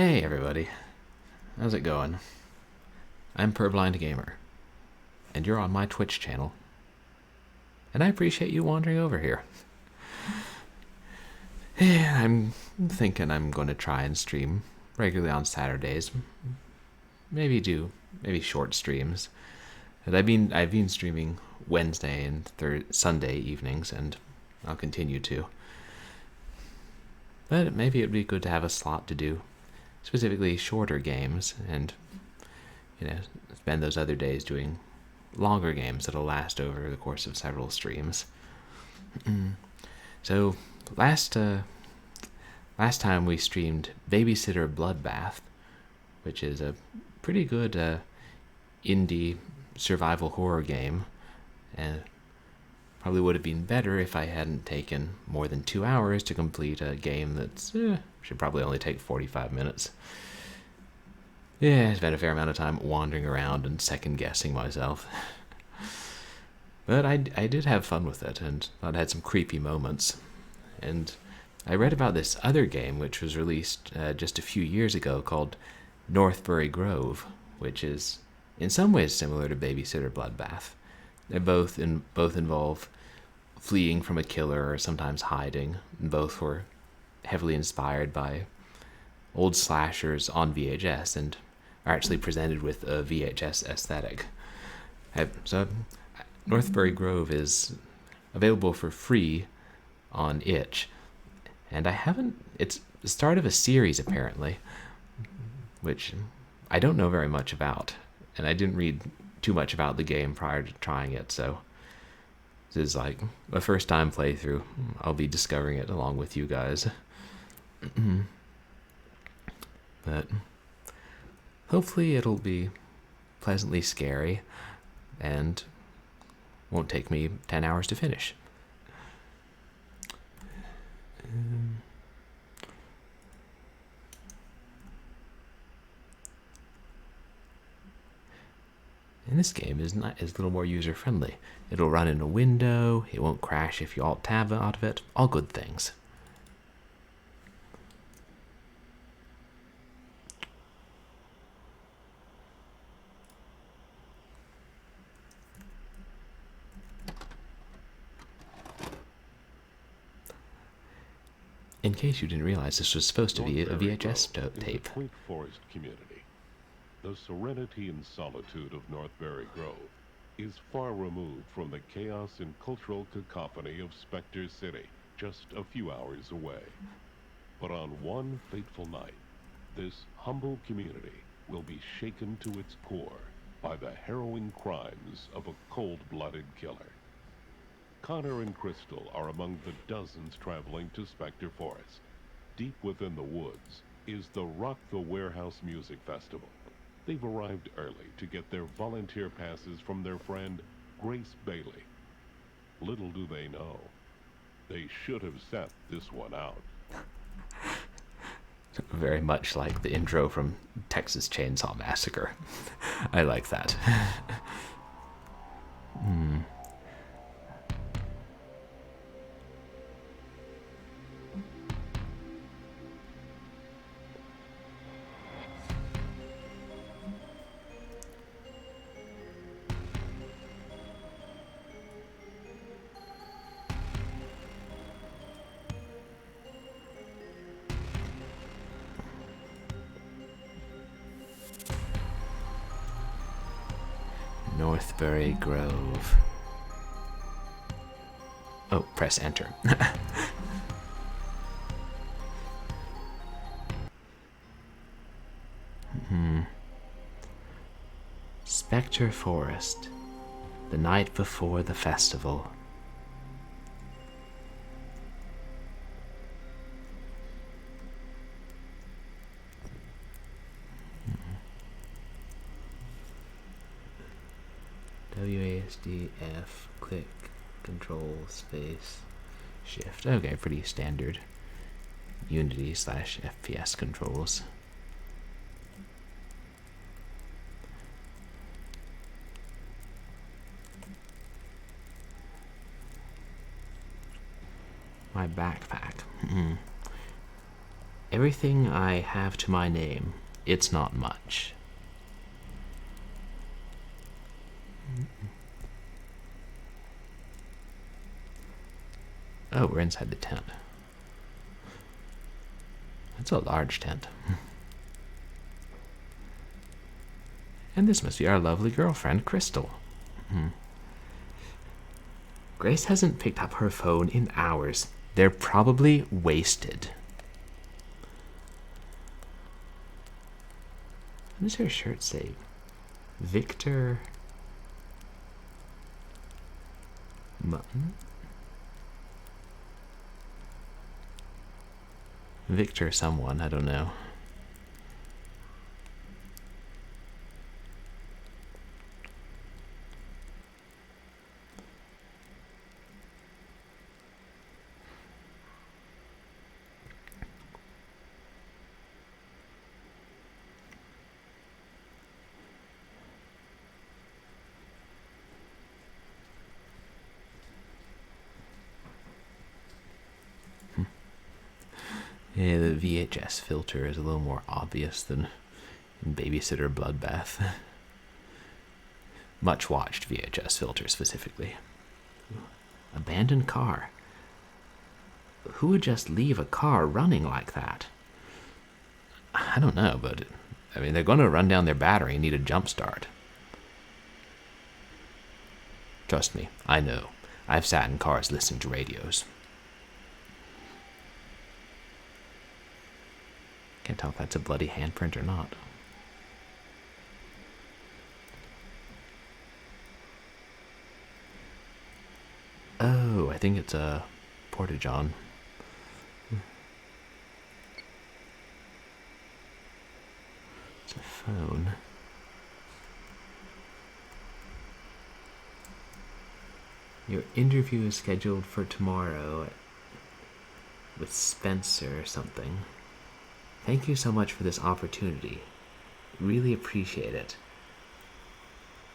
Hey everybody, how's it going? I'm Purblind Gamer, and you're on my Twitch channel, and I appreciate you wandering over here. I'm thinking I'm going to try and stream regularly on Saturdays, maybe short streams. And I've been streaming Wednesday and Sunday evenings, and I'll continue to. But maybe it'd be good to have a slot to do specifically shorter games, and spend those other days doing longer games that'll last over the course of several streams. So last time we streamed Babysitter Bloodbath, which is a pretty good indie survival horror game, and probably would have been better if I hadn't taken more than 2 hours to complete a game that's should probably only take 45 minutes. Yeah, I spent a fair amount of time wandering around and second-guessing myself. But I did have fun with it, and it had some creepy moments. And I read about this other game, which was released just a few years ago, called Northbury Grove, which is in some ways similar to Babysitter Bloodbath. They both involve fleeing from a killer or sometimes hiding, and both were heavily inspired by old slashers on VHS and are actually presented with a VHS aesthetic. So Northbury Grove is available for free on itch, and it's the start of a series apparently, which I don't know very much about, and I didn't read too much about the game prior to trying it, so this is like a first time playthrough. I'll be discovering it along with you guys. But hopefully it'll be pleasantly scary and won't take me 10 hours to finish. And this game is a little more user-friendly. It'll run in a window, it won't crash if you Alt-Tab out of it, all good things. In case you didn't realize, this was supposed to be a VHS tape. A quaint forest community. The serenity and solitude of Northbury Grove is far removed from the chaos and cultural cacophony of Spectre City, just a few hours away. But on one fateful night, this humble community will be shaken to its core by the harrowing crimes of a cold-blooded killer. Connor and Crystal are among the dozens traveling to Spectre Forest. Deep within the woods is the Rock the Warehouse Music Festival. They've arrived early to get their volunteer passes from their friend Grace Bailey. Little do they know, they should have set this one out. Very much like the intro from Texas Chainsaw Massacre. I like that. Northbury Grove. Oh, press enter. Spectre Forest, the night before the festival. WASD, F, click, control, space, shift. Okay, pretty standard Unity / FPS controls. My backpack. Everything I have to my name, it's not much. Oh, we're inside the tent. That's a large tent. And this must be our lovely girlfriend, Crystal. Grace hasn't picked up her phone in hours. They're probably wasted. What does her shirt say? Victor Mutton? Victor someone, I don't know. Yeah, the VHS filter is a little more obvious than in Babysitter Bloodbath. Much watched VHS filter specifically. Abandoned car. Who would just leave a car running like that? I don't know, but I mean, they're going to run down their battery and need a jump start. Trust me, I know. I've sat in cars listening to radios. Can't tell if that's a bloody handprint or not. Oh, I think it's a Porta-John. It's a phone. Your interview is scheduled for tomorrow with Spencer or something. Thank you so much for this opportunity. Really appreciate it.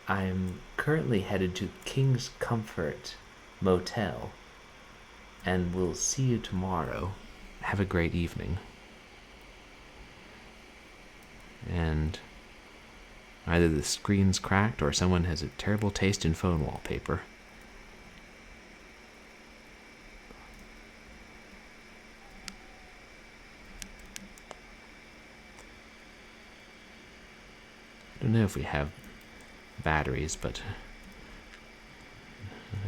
I'm currently headed to King's Comfort Motel, and we'll see you tomorrow. Have a great evening. And either the screen's cracked or someone has a terrible taste in phone wallpaper. I don't know if we have batteries, but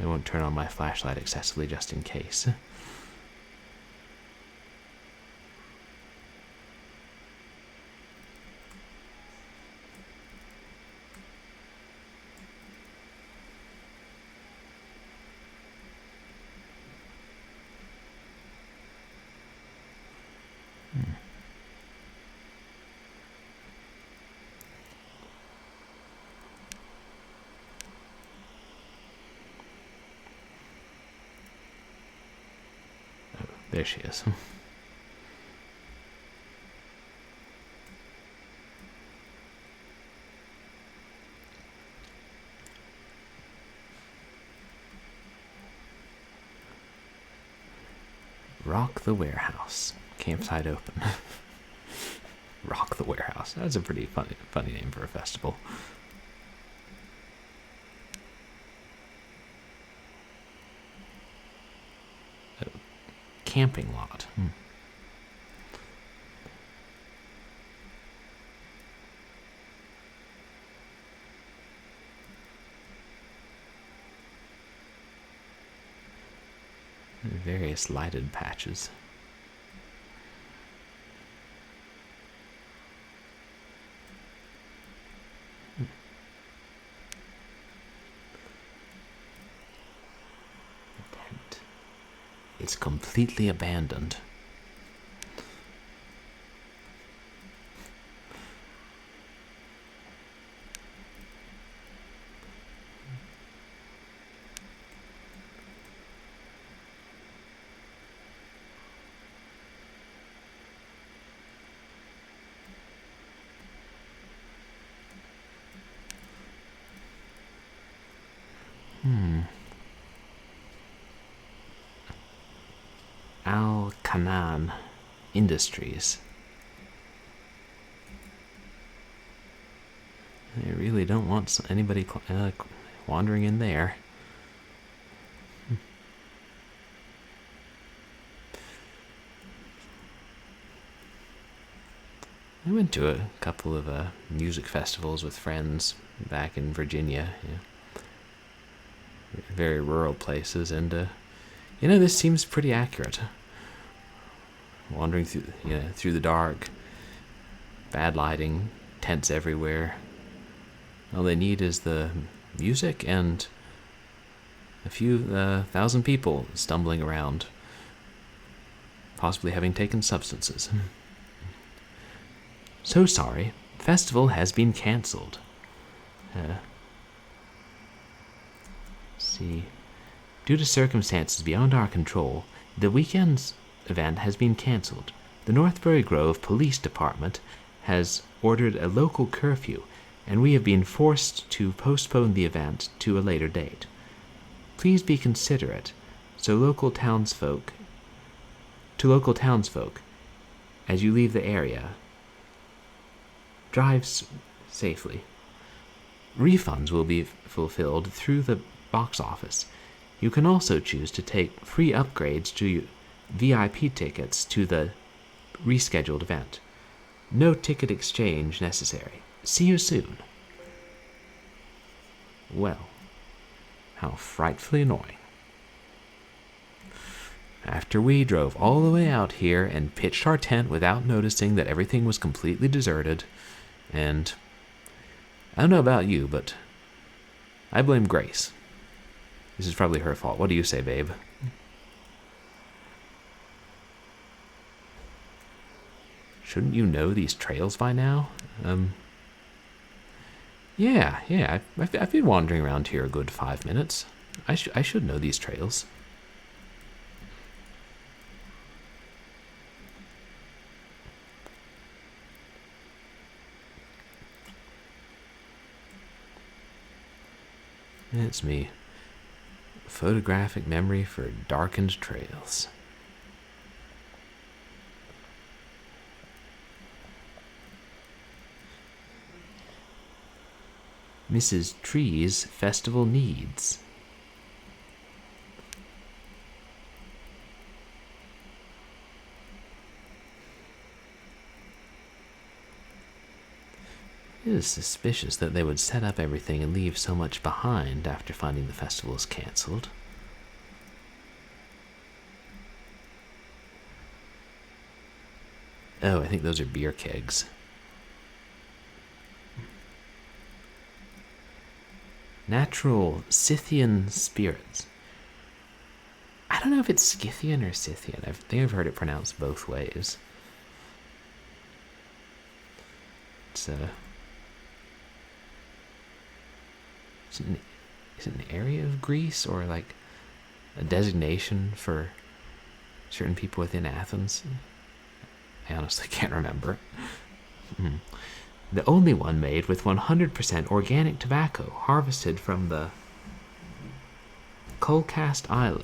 I won't turn on my flashlight excessively just in case. There she is. Rock the Warehouse. Campsite open. Rock the Warehouse. That's a pretty funny name for a festival. Camping lot. Various lighted patches. The tent. It's completely abandoned. Al-Kanan industries. I really don't want anybody wandering in there. I went to a couple of music festivals with friends back in Virginia, very rural places, and this seems pretty accurate. Wandering through the dark, bad lighting, tents everywhere. All they need is the music and a few thousand people stumbling around, possibly having taken substances. So sorry, festival has been cancelled. See. Due to circumstances beyond our control, the weekend's event has been cancelled. The Northbury Grove Police Department has ordered a local curfew, and we have been forced to postpone the event to a later date. Please be considerate to local townsfolk as you leave the area. Drive safely. Refunds will be fulfilled through the box office. You can also choose to take free upgrades to VIP tickets to the rescheduled event. No ticket exchange necessary. See you soon. Well, how frightfully annoying. After we drove all the way out here and pitched our tent without noticing that everything was completely deserted, and I don't know about you, but I blame Grace. This is probably her fault. What do you say, babe? Shouldn't you know these trails by now? Yeah. I've been wandering around here a good 5 minutes. I should know these trails. It's me. Photographic memory for darkened trails. Mrs. Tree's festival needs. It is suspicious that they would set up everything and leave so much behind after finding the festival is cancelled. Oh, I think those are beer kegs. Natural Scythian spirits. I don't know if it's Scythian or Scythian. I think I've heard it pronounced both ways. It's is it an area of Greece or like a designation for certain people within Athens? I honestly can't remember. The only one made with 100% organic tobacco harvested from the Outcast Islands.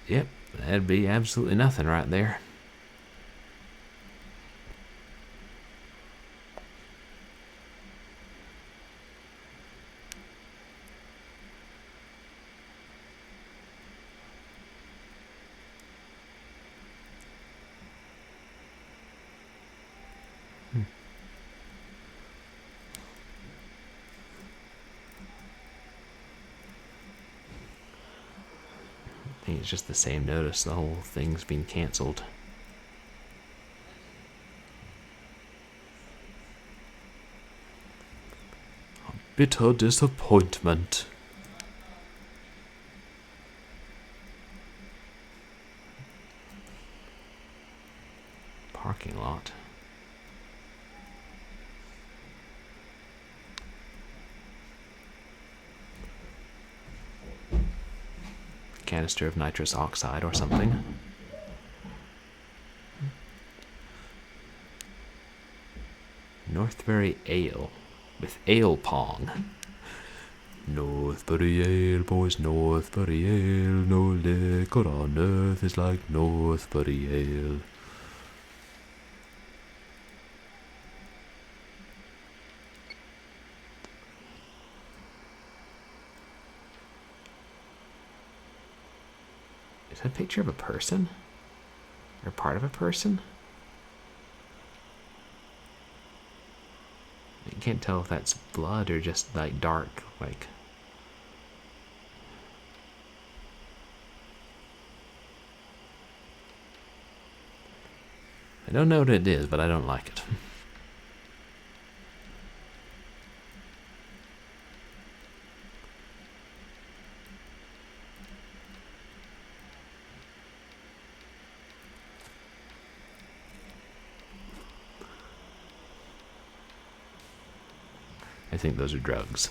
Yep, that'd be absolutely nothing right there. I think it's just the same notice. The whole thing's been cancelled. A bitter disappointment. Parking lot. Canister of nitrous oxide or something. Northbury Ale with Ale Pong. Northbury Ale, boys, Northbury Ale. No liquor on earth is like Northbury Ale. Is that a picture of a person? Or part of a person? I can't tell if that's blood or just like dark, like. I don't know what it is, but I don't like it. I think those are drugs.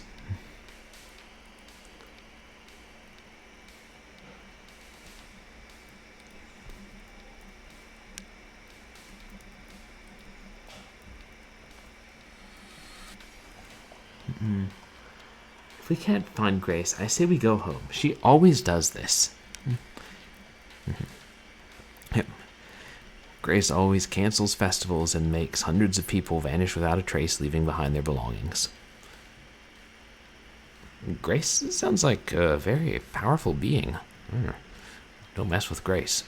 If we can't find Grace, I say we go home. She always does this. Grace always cancels festivals and makes hundreds of people vanish without a trace, leaving behind their belongings. Grace sounds like a very powerful being. Don't mess with Grace.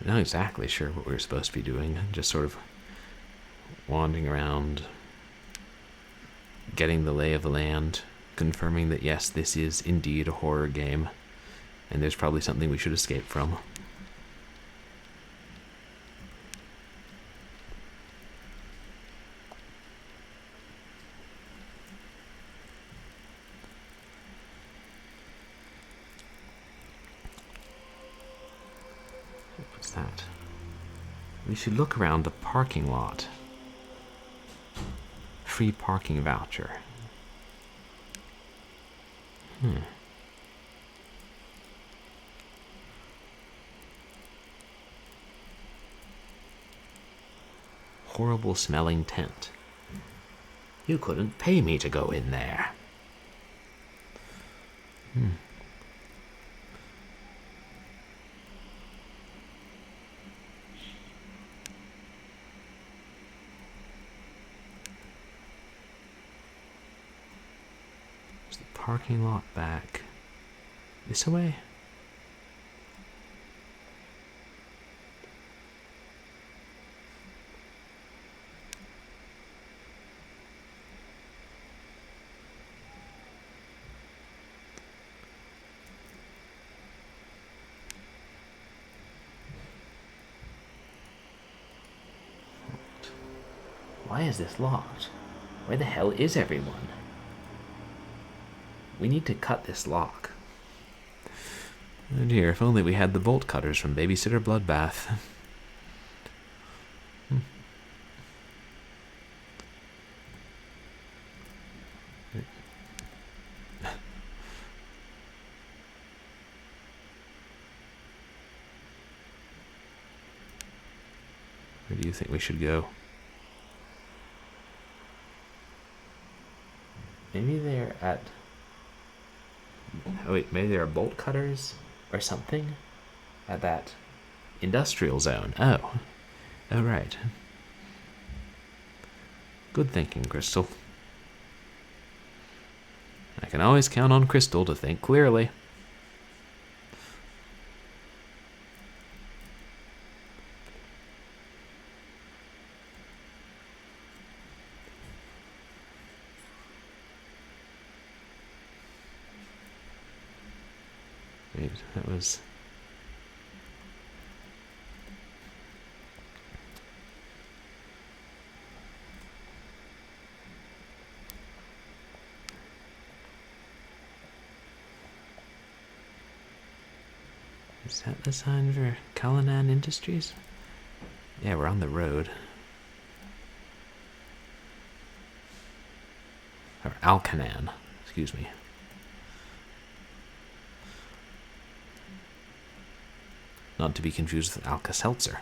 I'm not exactly sure what we were supposed to be doing. Just sort of wandering around, getting the lay of the land, confirming that yes, this is indeed a horror game, and there's probably something we should escape from. What's that? We should look around the parking lot. Free parking voucher. Horrible smelling tent. You couldn't pay me to go in there. Is the parking lot back this way? Why is this locked? Where the hell is everyone? We need to cut this lock. Oh dear, if only we had the bolt cutters from Babysitter Bloodbath. Where do you think we should go? Maybe they're at... Oh wait, maybe there are bolt cutters or something at that industrial zone. Oh. Oh, right. Good thinking, Crystal. I can always count on Crystal to think clearly. Wait, that was... Is that the sign for Cullinan Industries? Yeah, we're on the road. Or Alcanan, excuse me. Not to be confused with Alka-Seltzer.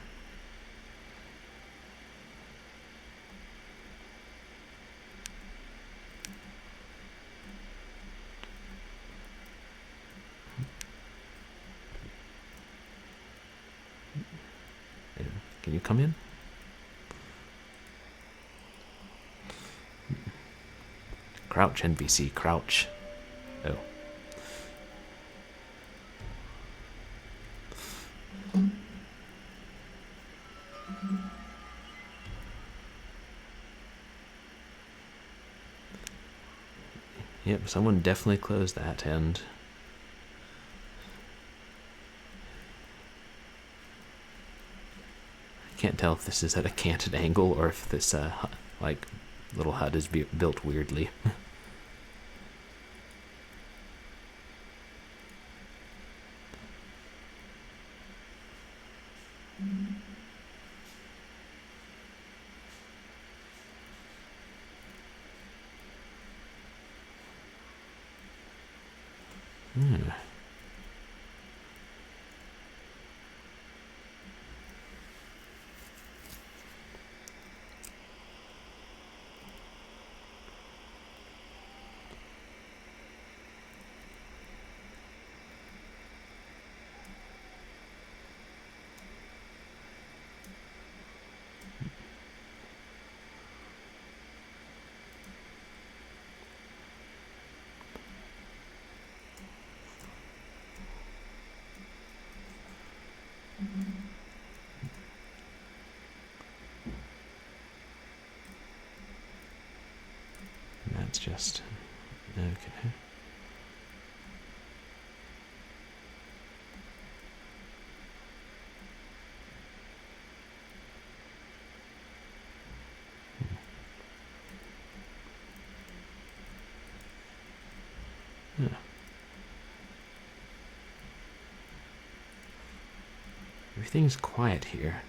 Can you come in? Crouch, NPC, crouch. Oh. Yep, someone definitely closed that, and I can't tell if this is at a canted angle or if this like little hut is built weirdly. That's just okay. Yeah. Everything's quiet here.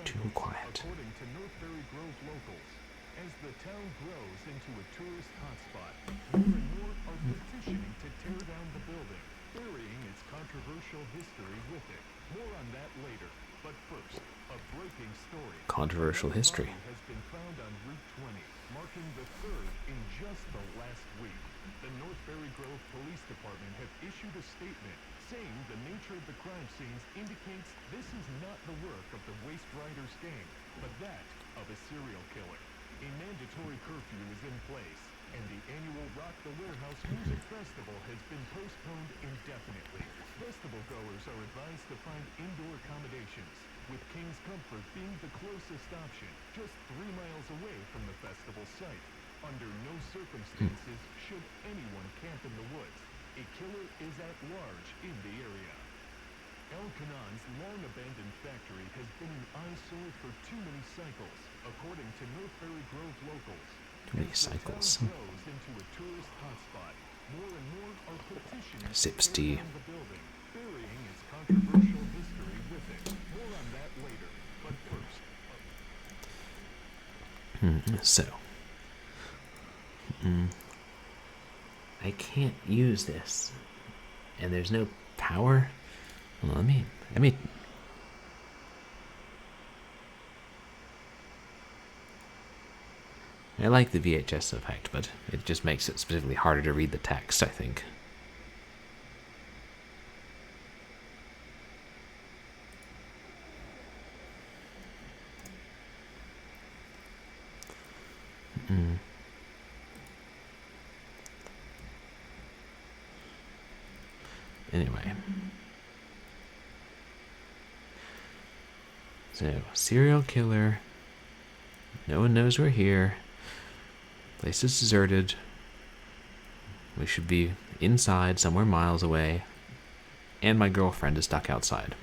Too quiet. According to Northbury Grove locals, as the town grows into a tourist hotspot, more and more are petitioning to tear down the building, burying its controversial history with it. More on that later. But first, a breaking story. Controversial history. Has been found on Route 20, marking the third in just the last week. The Northbury Grove Police Department have issued a statement saying the nature of the crime scenes indicates this is not the work of the Waste Riders gang, but that of a serial killer. A mandatory curfew is in place, and the annual Rock the Warehouse Music Festival has been postponed indefinitely. Festival goers are advised to find indoor accommodations, with King's Comfort being the closest option, just 3 miles away from the festival site. Under no circumstances should anyone camp in the woods. A killer is at large in the area. Elkanon's long-abandoned factory has been an eyesore for too many cycles, according to Northbury Grove locals. Too many cycles. The town grows into a tourist hotspot. More and more are petitioning Sips to tear tea. down the building, burying its controversial history with it. More on that later. But first, I can't use this, and there's no power. Well, let me. I like the VHS effect, but it just makes it specifically harder to read the text, I think. Anyway. So, serial killer. No one knows we're here. Place is deserted. We should be inside, somewhere miles away. And my girlfriend is stuck outside.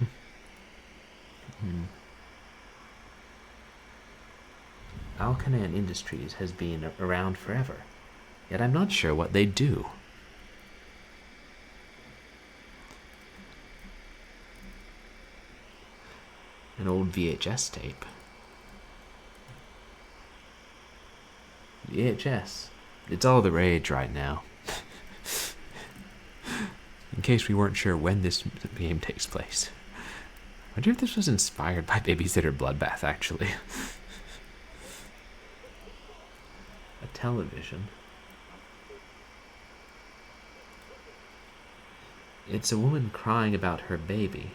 Alcanan Industries has been around forever, yet I'm not sure what they do. An old VHS tape. VHS. It's all the rage right now. In case we weren't sure when this game takes place. I wonder if this was inspired by Babysitter Bloodbath, actually. A television. It's a woman crying about her baby.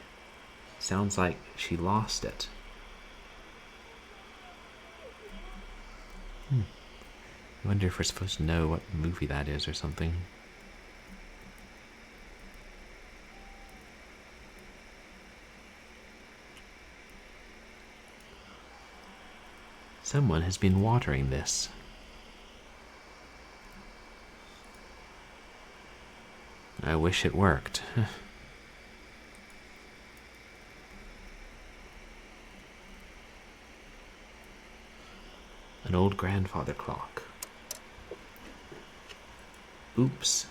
Sounds like she lost it. I wonder if we're supposed to know what movie that is or something. Someone has been watering this. I wish it worked. An old grandfather clock. Oops.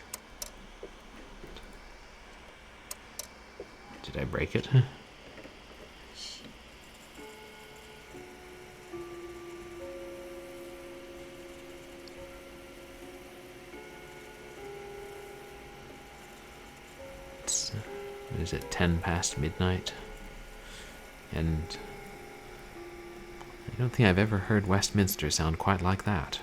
Did I break it? What is it, 10 past midnight? And I don't think I've ever heard Westminster sound quite like that.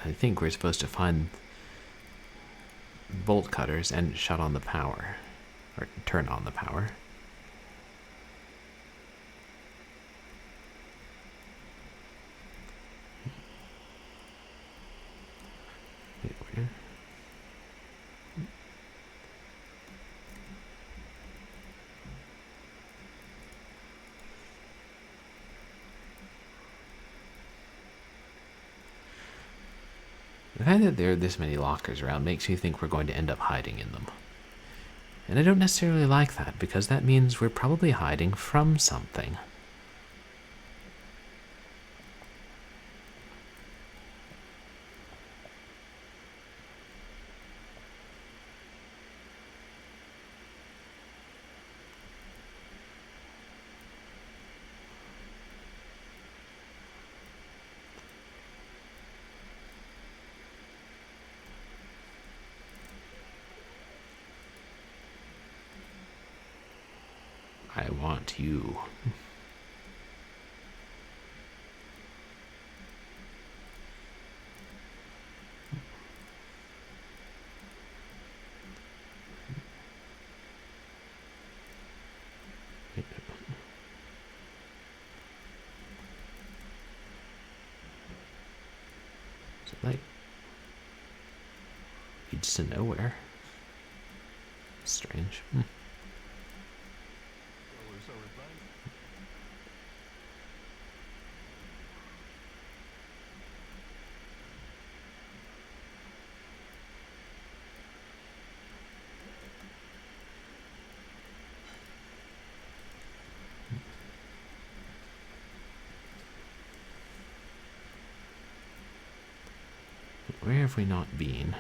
I think we're supposed to find bolt cutters and shut on the power. Or turn on the power. Wait, where? The fact that there are this many lockers around makes me think we're going to end up hiding in them. And I don't necessarily like that, because that means we're probably hiding from something. I want you. Is it like leads to nowhere? Strange. Where have we not been?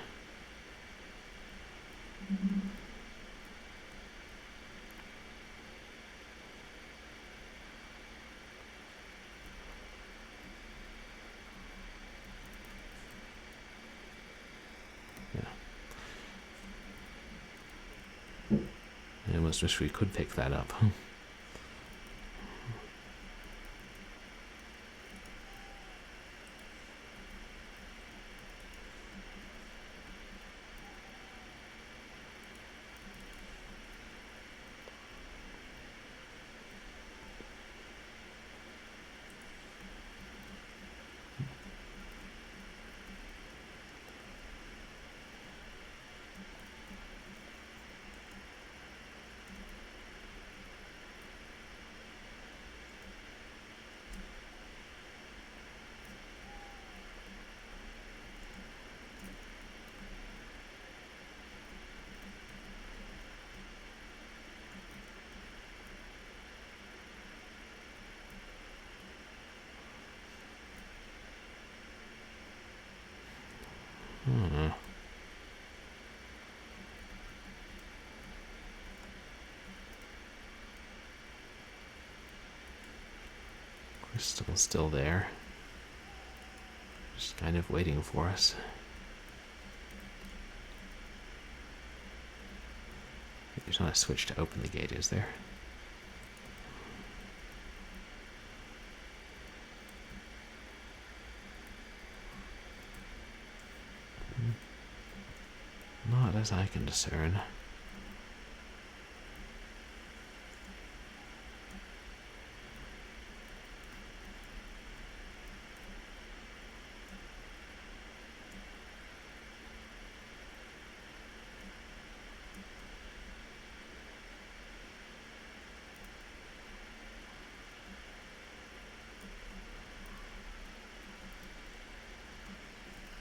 Yeah. I almost wish we could pick that up. Crystal's still there. Just kind of waiting for us. There's not a switch to open the gate, is there? Not as I can discern.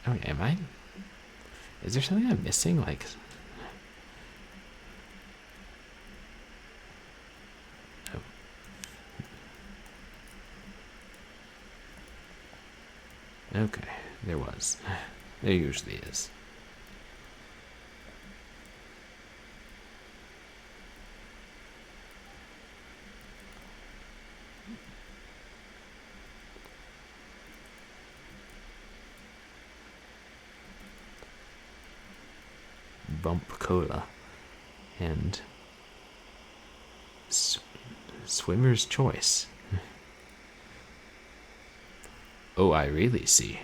Okay, am I? Is there something I'm missing? Like, oh. Okay, there was. There usually is. Bump Cola and Swimmer's Choice. Oh, I really see.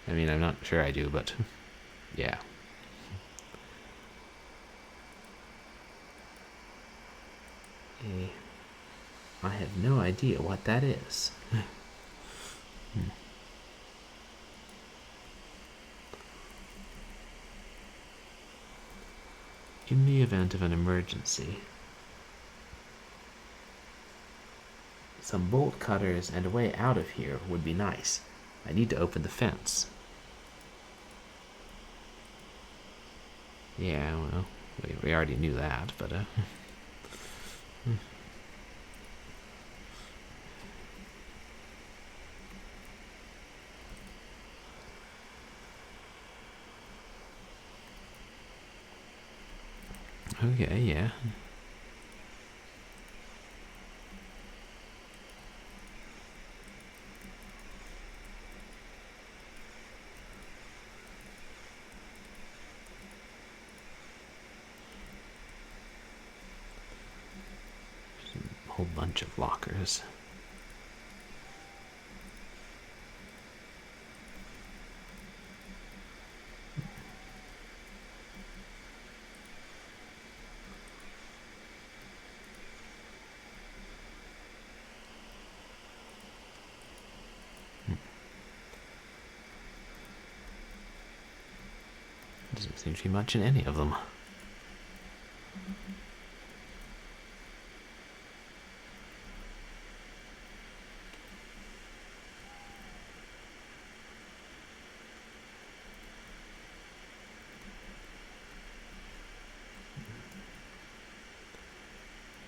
I mean, I'm not sure I do, but yeah. I have no idea what that is. In the event of an emergency, some bolt cutters and a way out of here would be nice. I need to open the fence. Yeah, well, we already knew that, but okay, yeah. A whole bunch of lockers. Doesn't seem to be much in any of them.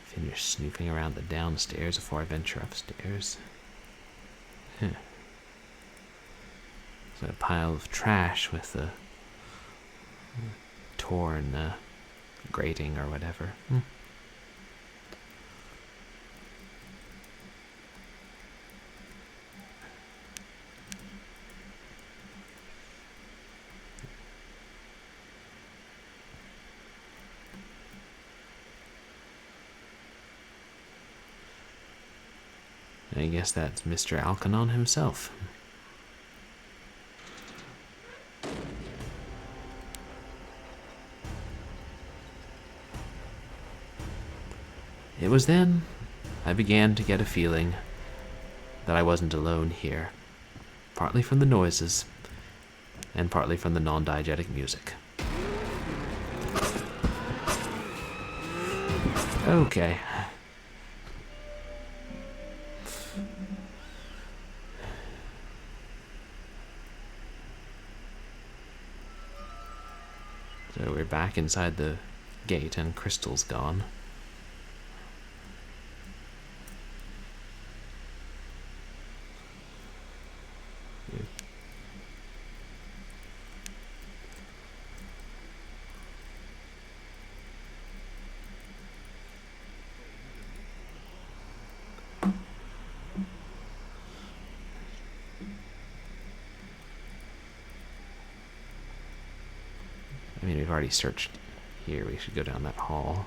Finish snooping around the downstairs before I venture upstairs. There's a pile of trash with a torn grating or whatever. I guess that's Mr. Alkanon himself. It was then I began to get a feeling that I wasn't alone here, partly from the noises and partly from the non-diegetic music. Okay. So we're back inside the gate and Crystal's gone. I mean, we've already searched here. We should go down that hall.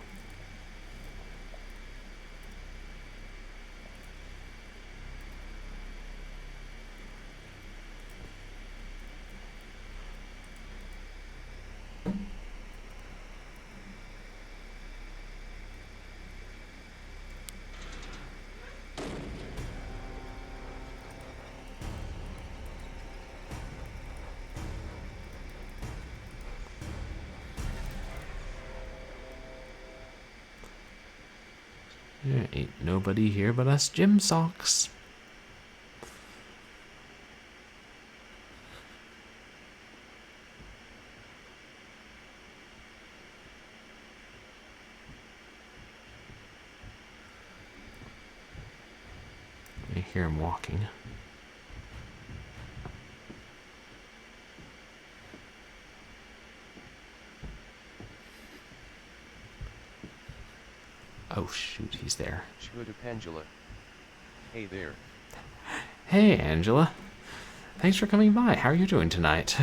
There ain't nobody here but us gym socks. I hear him walking. Oh shoot, he's there. Shut up, Angela. Hey there. Hey, Angela. Thanks for coming by. How are you doing tonight?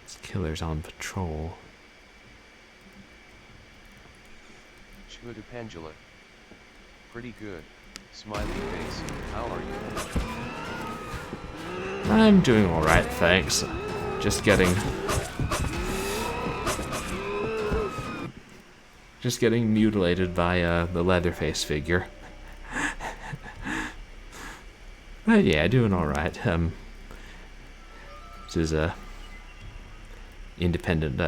This killer's on patrol. Shut up, Angela. Pretty good. Smiley face. How are you? I'm doing alright, thanks. Just getting mutilated by the Leatherface figure. But yeah, doing alright. This is a independent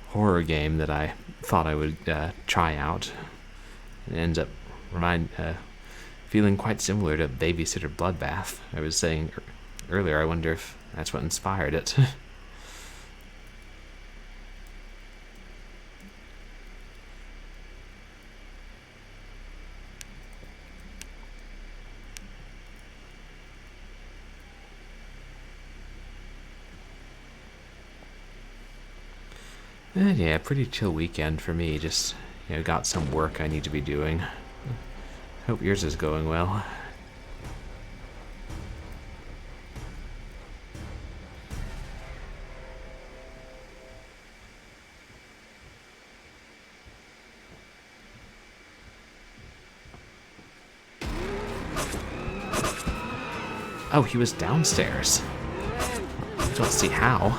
horror game that I thought I would try out. It ends up feeling quite similar to Babysitter Bloodbath. I was saying earlier, I wonder if that's what inspired it. And yeah, pretty chill weekend for me. Just, got some work I need to be doing. Hope yours is going well. Oh, he was downstairs. I don't see how.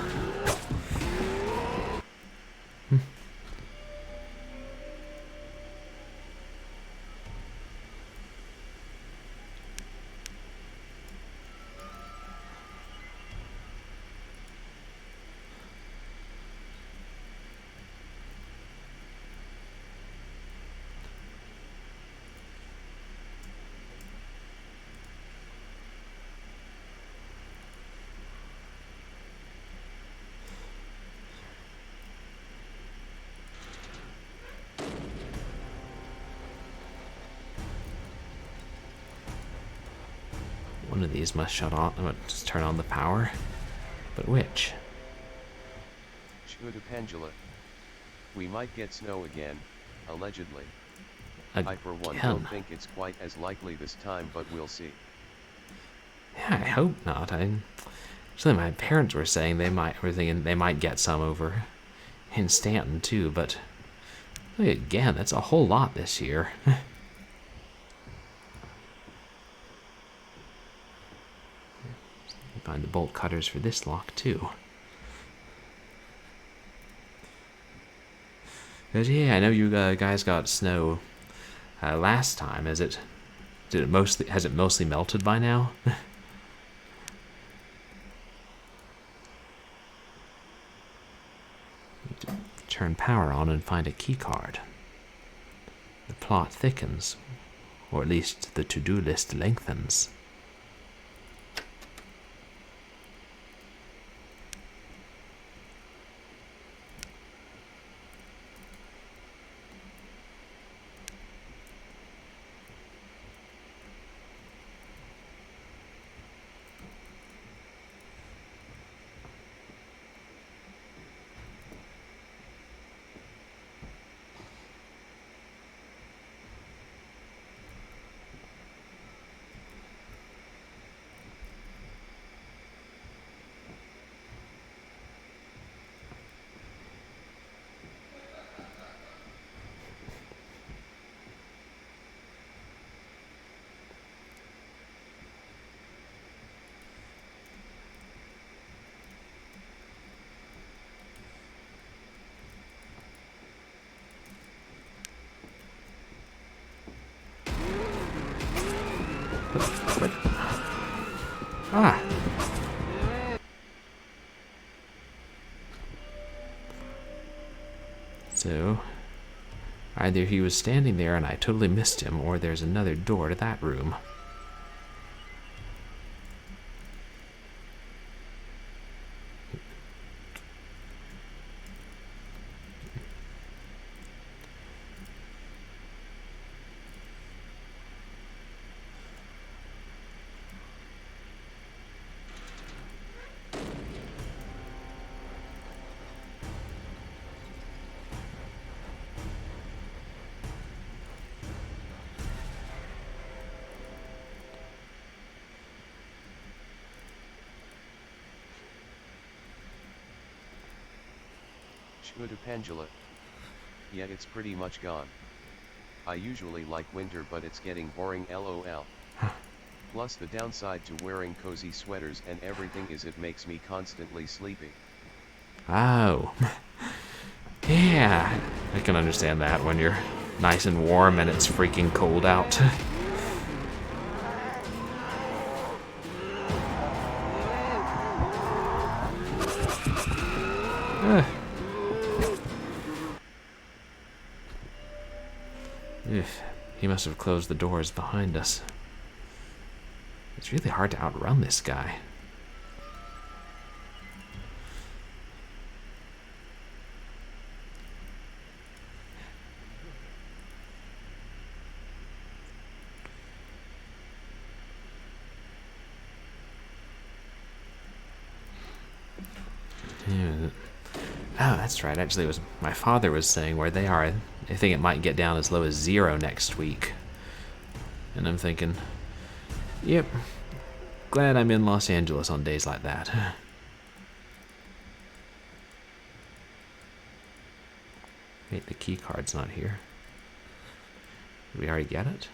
One of these must shut off. I'm going to just turn on the power. But which? Shut up, Angela. We might get snow again, allegedly. Again. I for one don't think it's quite as likely this time, but we'll see. Yeah, I hope not. Actually, my parents were saying were thinking they might get some over in Stanton too, but again, that's a whole lot this year. Find the bolt cutters for this lock too. But yeah, I know you guys got snow last time. Has it mostly melted by now? turn power on and find a key card. The plot thickens, or at least the to-do list lengthens. Ah! So, either he was standing there and I totally missed him, or there's another door to that room. Shmuda Pendula. Yeah, it's pretty much gone. I usually like winter, but it's getting boring, lol. Plus the downside to wearing cozy sweaters and everything is it makes me constantly sleepy. Oh. Yeah, I can understand that when you're nice and warm and it's freaking cold out. He must have closed the doors behind us. It's really hard to outrun this guy. Yeah. Oh, that's right. Actually, it was my father was saying where they are. I think it might get down as low as 0 next week. And I'm thinking, yep, glad I'm in Los Angeles on days like that. Wait, the key card's not here. Did we already get it?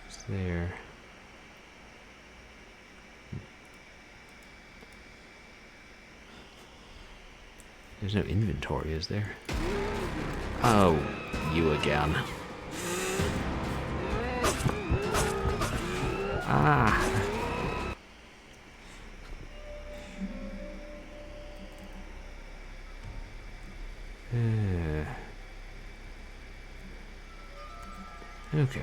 It's there. There's no inventory, is there? Oh, you again. Ah. Okay.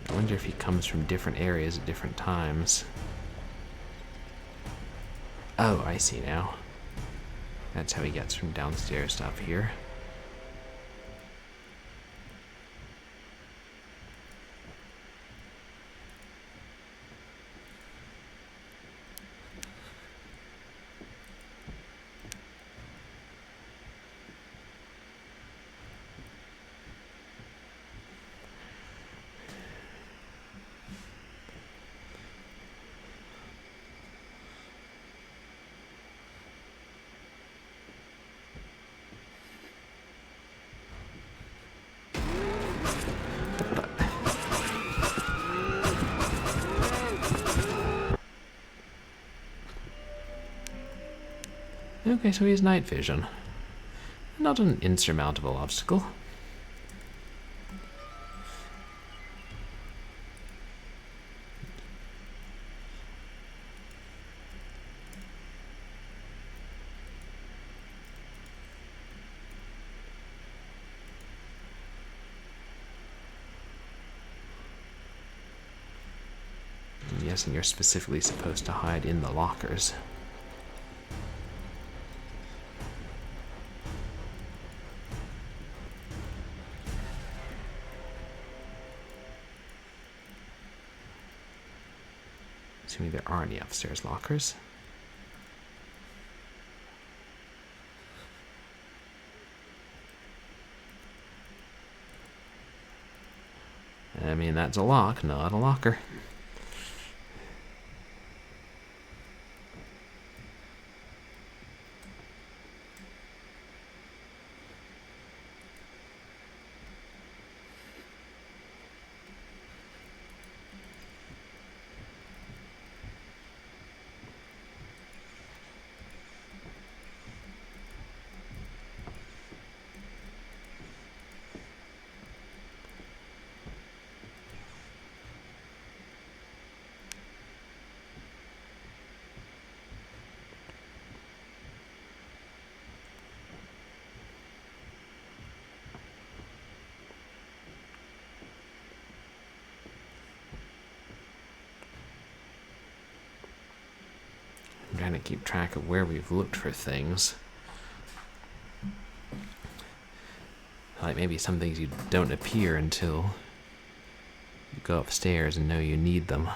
I wonder if he comes from different areas at different times. Oh, I see now. That's how he gets from downstairs to up here. Okay, so he has night vision. Not an insurmountable obstacle. Yes, and you're specifically supposed to hide in the lockers. Assuming there are any upstairs lockers. I mean, that's a lock, not a locker. I'm trying to keep track of where we've looked for things. Like maybe some things you don't appear until you go upstairs and know you need them.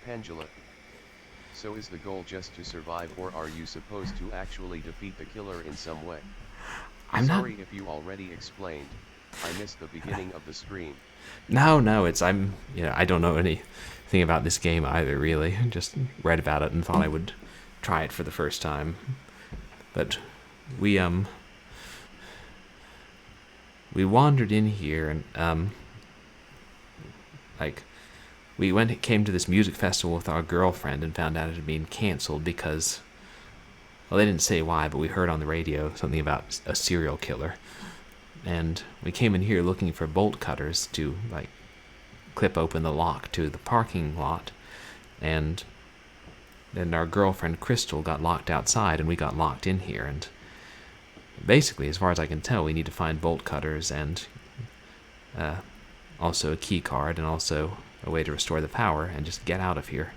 Pendula. So is the goal just to survive, or are you supposed to actually defeat the killer in some way? Sorry if you already explained. I missed the beginning of the stream. No, I don't know anything about this game either, really. Just read about it and thought I would try it for the first time. But we wandered in here and we came to this music festival with our girlfriend and found out it had been canceled because, well, they didn't say why, but we heard on the radio something about a serial killer. And we came in here looking for bolt cutters to, clip open the lock to the parking lot. And then our girlfriend, Crystal, got locked outside and we got locked in here. And basically, as far as I can tell, we need to find bolt cutters and also a key card and also a way to restore the power and just get out of here.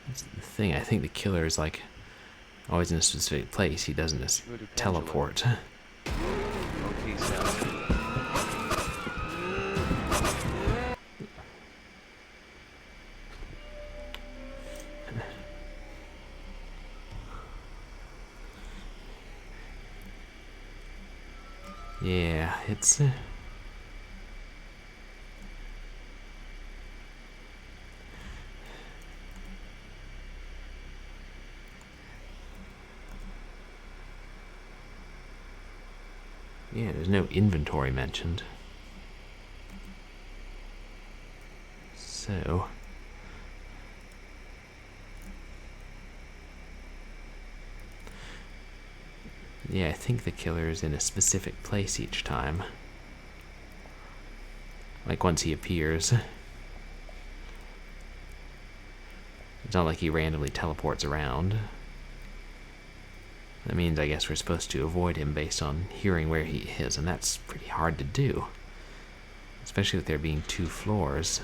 That's the thing. I think the killer is always in a specific place. He doesn't just teleport. Okay, sounds good. Yeah, it's yeah, there's no inventory mentioned. So yeah, I think the killer is in a specific place each time. Once he appears. It's not like he randomly teleports around. That means I guess we're supposed to avoid him based on hearing where he is, and that's pretty hard to do. Especially with there being 2 floors.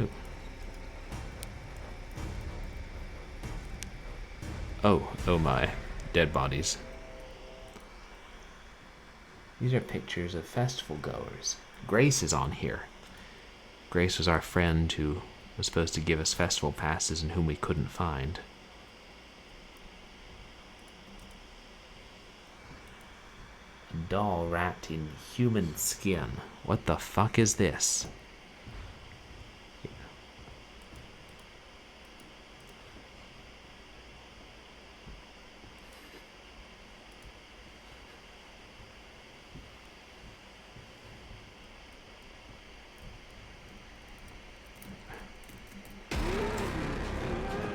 Ooh. Oh my. Dead bodies. These are pictures of festival goers. Grace is on here. Grace was our friend who was supposed to give us festival passes and whom we couldn't find. A doll wrapped in human skin. What the fuck is this?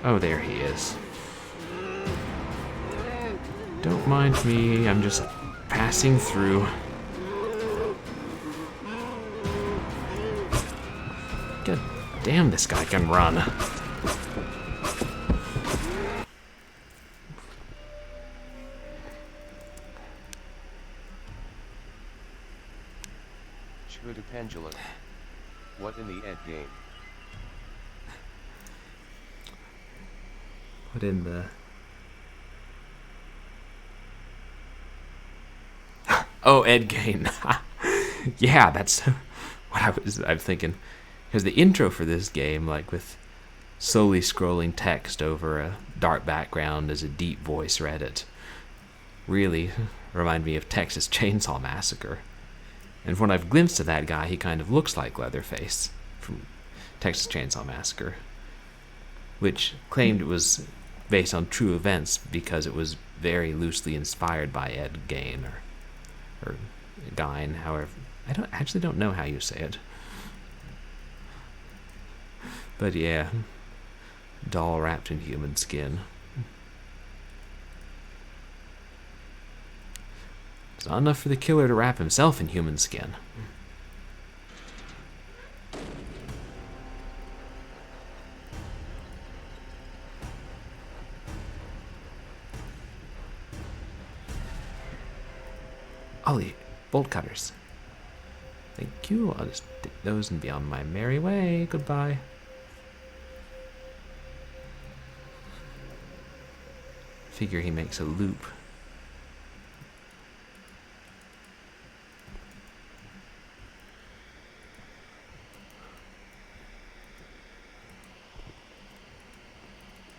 Oh, there he is. Don't mind me, I'm just passing through. God damn, this guy can run. Shhuda Pendulum. What in the Ed game? What in the... Oh, Ed Gain. Yeah, that's what I'm thinking. Because the intro for this game, like with slowly scrolling text over a dark background as a deep voice read it, really remind me of Texas Chainsaw Massacre. And from what I've glimpsed of that guy, he kind of looks like Leatherface from Texas Chainsaw Massacre, which claimed it was based on true events because it was very loosely inspired by Ed Gain or Gein, however. I actually don't know how you say it. But yeah, doll wrapped in human skin. It's not enough for the killer to wrap himself in human skin. Ollie, bolt cutters. Thank you. I'll just take those and be on my merry way. Goodbye. Figure he makes a loop.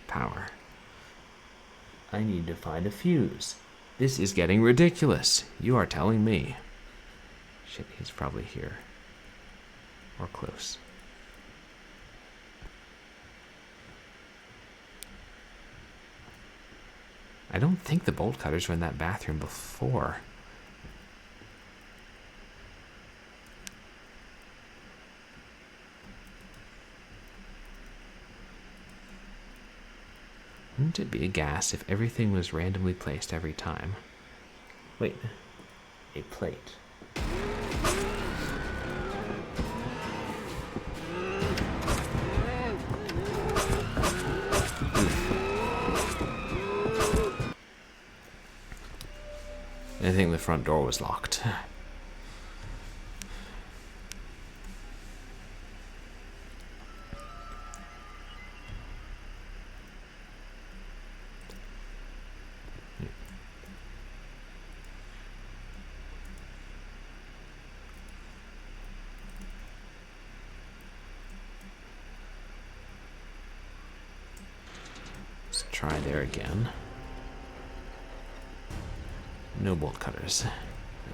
Power. I need to find a fuse. This is getting ridiculous. You are telling me. Shit, he's probably here. Or close. I don't think the bolt cutters were in that bathroom before. Wouldn't it be a gas if everything was randomly placed every time? Wait, a plate. I think the front door was locked. Let's try there again. No bolt cutters.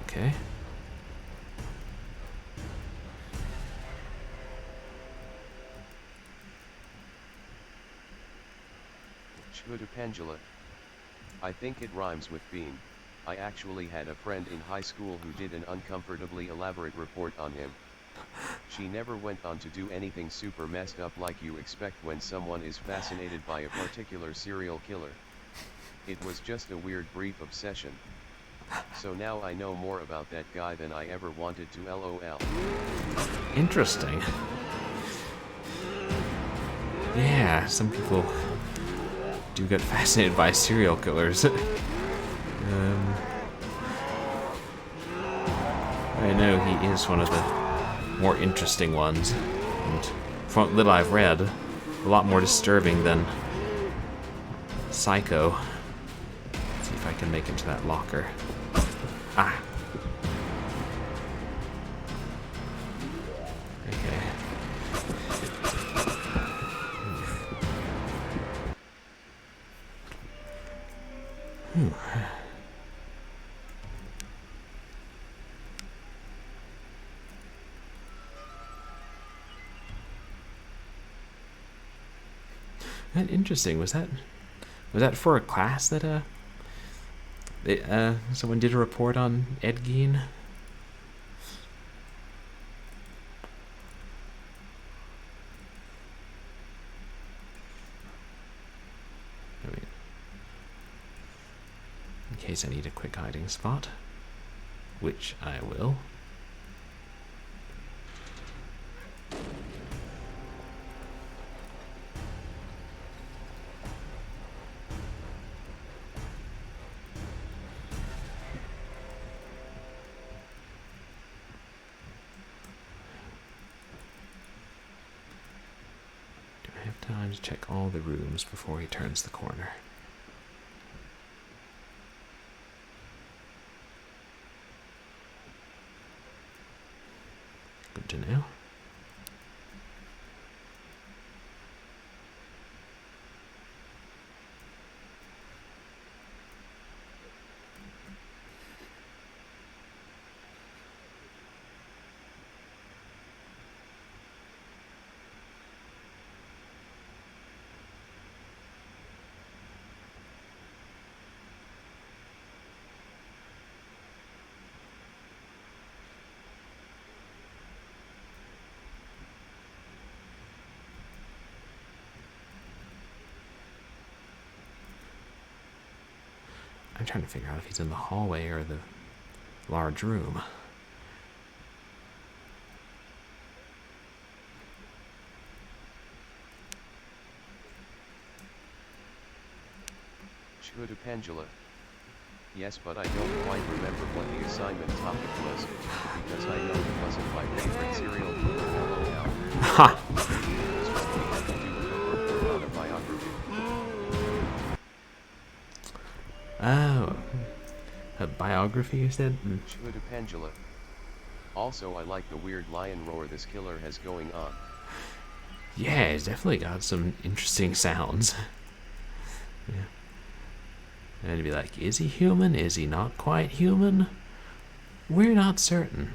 Okay. Shhuda Pendula. I think it rhymes with bean. I actually had a friend in high school who did an uncomfortably elaborate report on him. She never went on to do anything super messed up like you expect when someone is fascinated by a particular serial killer. It was just a weird brief obsession. So now I know more about that guy than I ever wanted to, LOL. Interesting. Yeah, some people do get fascinated by serial killers. I know he is one of the more interesting ones, and from what little I've read, a lot more disturbing than Psycho. Let's see if I can make it to that locker. Ah. Okay. Whew. That interesting. Was that for a class that someone did a report on Ed Gein? I mean, in case I need a quick hiding spot, which I will. Time to check all the rooms before he turns the corner. Good to know. I'm trying to figure out if he's in the hallway or the large room. Pendula. Yes, but I don't quite remember what the assignment topic was, because I know it wasn't my favorite serial killer. LOL. Ha! This one we had to do a report on a biography. Oh. A biography, you said? Pendula. Also, I like the weird lion roar this killer has going on. Yeah, he's definitely got some interesting sounds. Yeah. And it'd be like, is he human? Is he not quite human? We're not certain.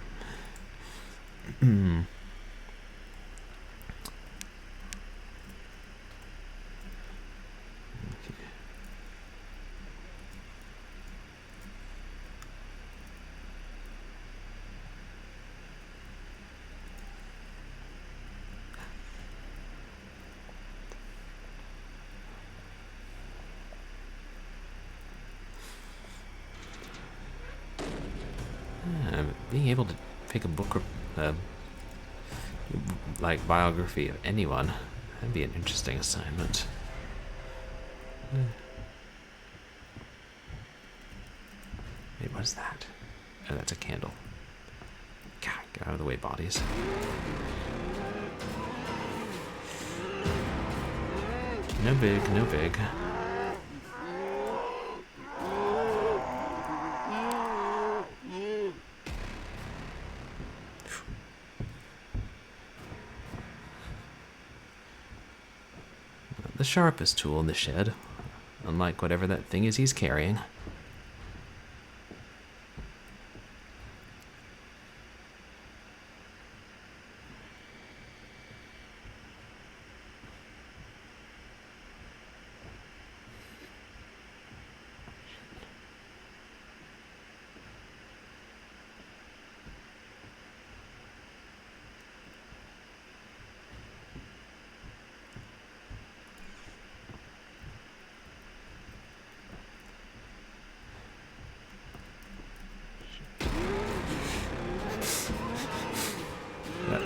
Being able to pick a book, like biography of anyone, that'd be an interesting assignment. Wait, what is that? Oh, that's a candle. God, get out of the way, bodies. No big, no big. The sharpest tool in the shed, unlike whatever that thing is he's carrying.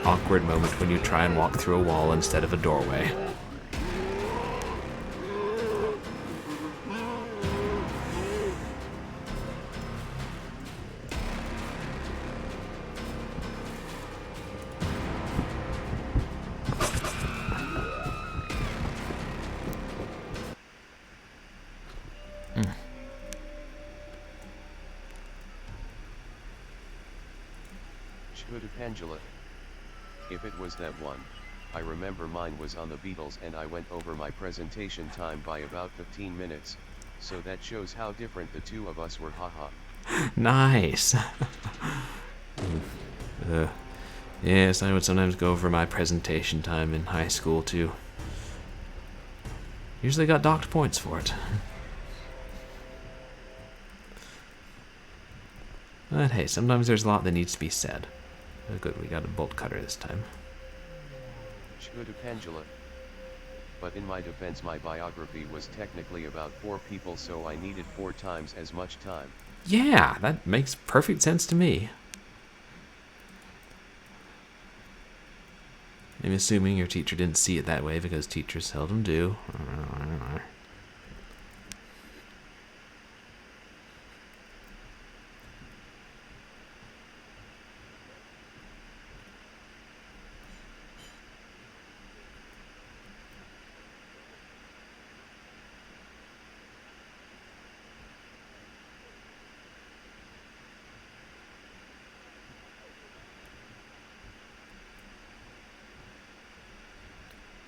Awkward moment when you try and walk through a wall instead of a doorway. Pendula. If it was that one, I remember mine was on the Beatles and I went over my presentation time by about 15 minutes, so that shows how different the two of us were, haha. Nice. Yes, I would sometimes go over my presentation time in high school too. Usually got docked points for it. But hey, sometimes there's a lot that needs to be said. Oh, good, we got a bolt cutter this time. Pendula. But in my defense, my biography was technically about 4 people, so I needed 4 times as much time. Yeah, that makes perfect sense to me. I'm assuming your teacher didn't see it that way because teachers seldom do.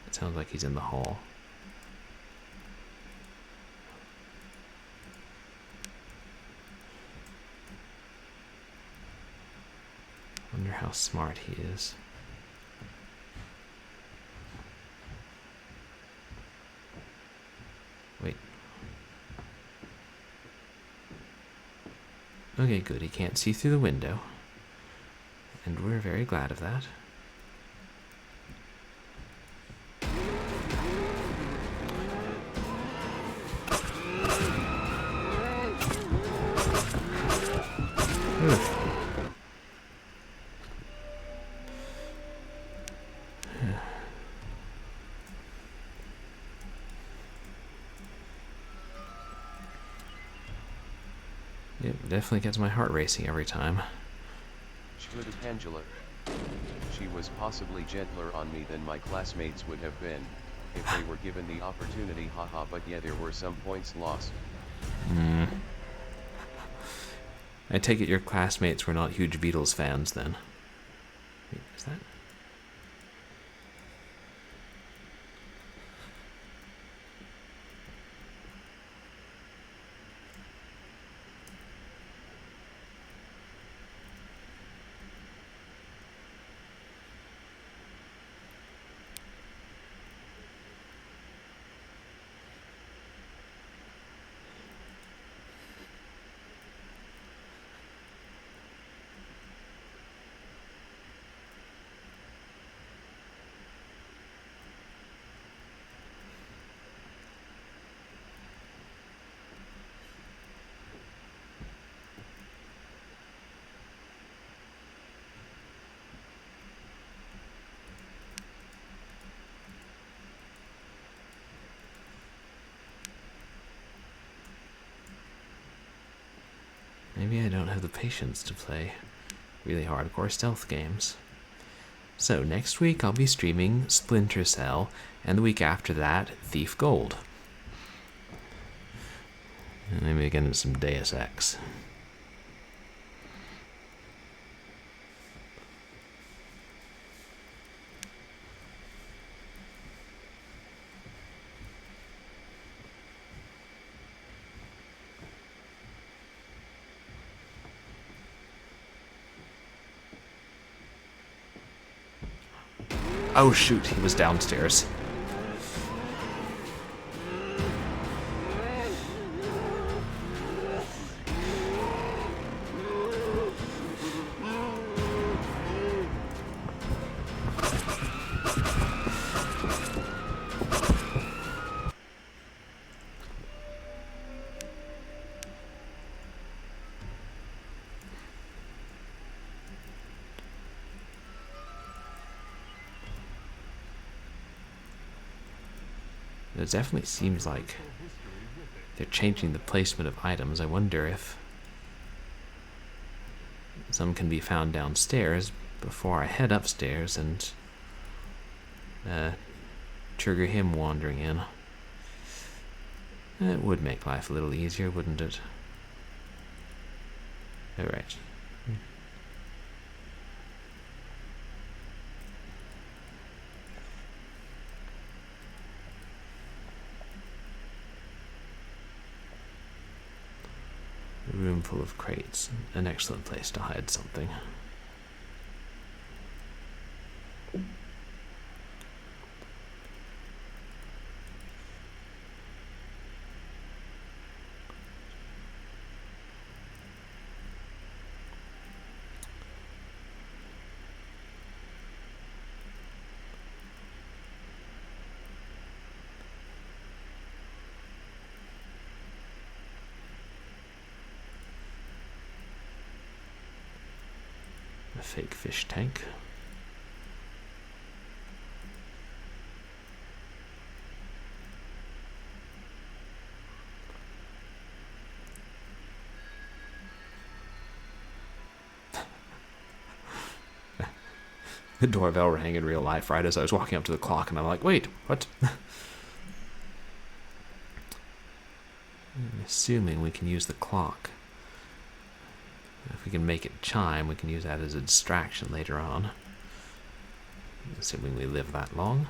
It sounds like he's in the hall. Wonder how smart he is. Wait. Okay, good. He can't see through the window. And we're very glad of that. It definitely gets my heart racing every time. Pendula. She was possibly gentler on me than my classmates would have been, if they were given the opportunity, haha, but yeah, there were some points lost. I take it your classmates were not huge Beatles fans then. Wait, is that? Maybe I don't have the patience to play really hardcore stealth games. So next week I'll be streaming Splinter Cell, and the week after that, Thief Gold. And maybe get into some Deus Ex. Oh shoot, he was downstairs. It definitely seems like they're changing the placement of items. I wonder if some can be found downstairs before I head upstairs and trigger him wandering in. It would make life a little easier, wouldn't it? Alright. crate's an excellent place to hide something. A fake fish tank. The doorbell rang in real life right as I was walking up to the clock, and I'm like, wait, what? I'm assuming we can use the clock. If we can make it chime, we can use that as a distraction later on. Assuming we live that long.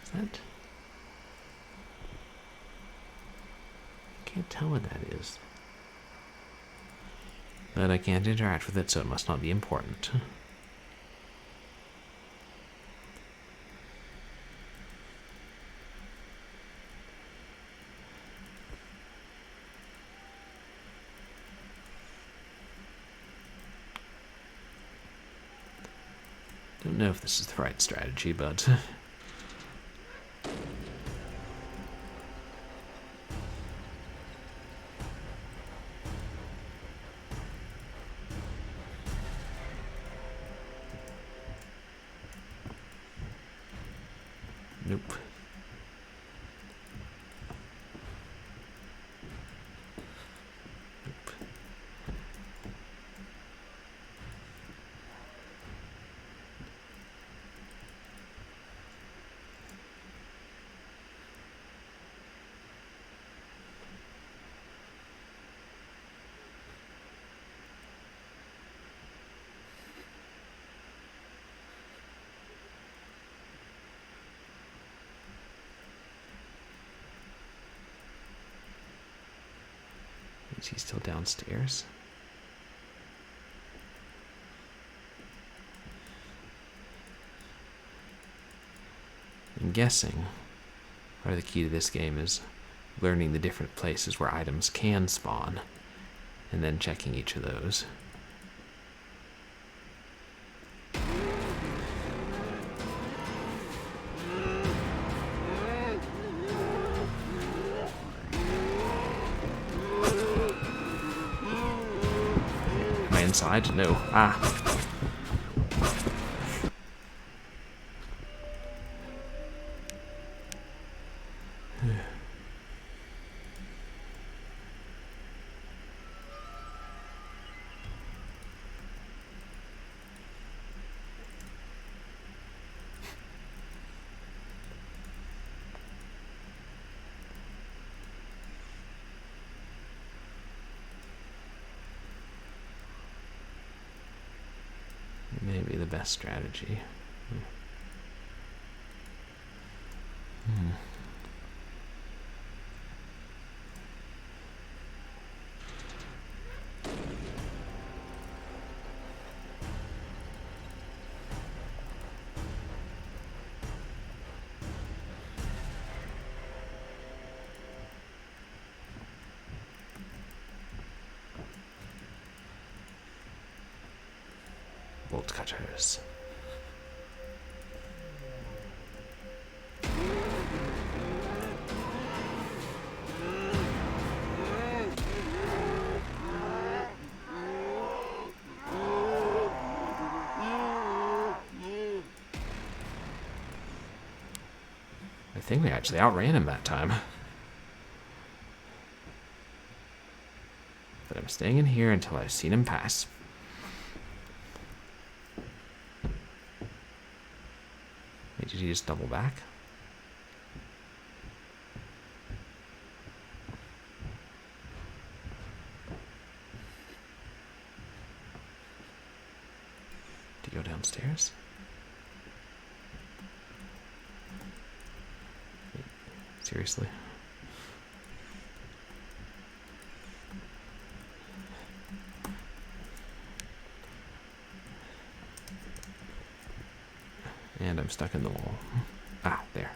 Is that... I can't tell what that is. But I can't interact with it, so it must not be important. Don't know if this is the right strategy, but... Nope. Nope. Is he still downstairs? I'm guessing part of the key to this game is learning the different places where items can spawn, and then checking each of those. Inside? No. Ah. Maybe the best strategy. Bolt cutters. I think we actually outran him that time. But I'm staying in here until I've seen him pass. Wait, did he just double back? Did he go downstairs? Seriously. And I'm stuck in the wall. Ah, there.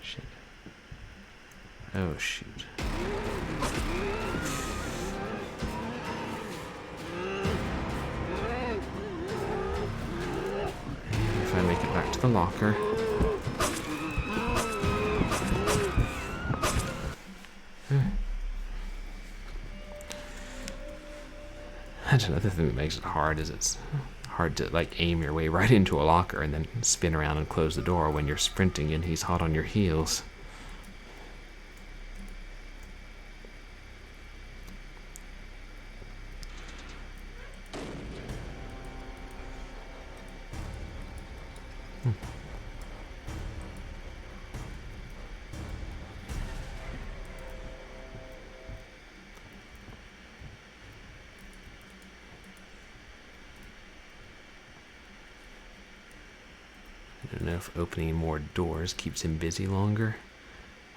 Shit. Oh, shoot. If I make it back to the locker. That's another thing that makes it hard, is it's hard to like aim your way right into a locker and then spin around and close the door when you're sprinting and he's hot on your heels. I don't know if opening more doors keeps him busy longer,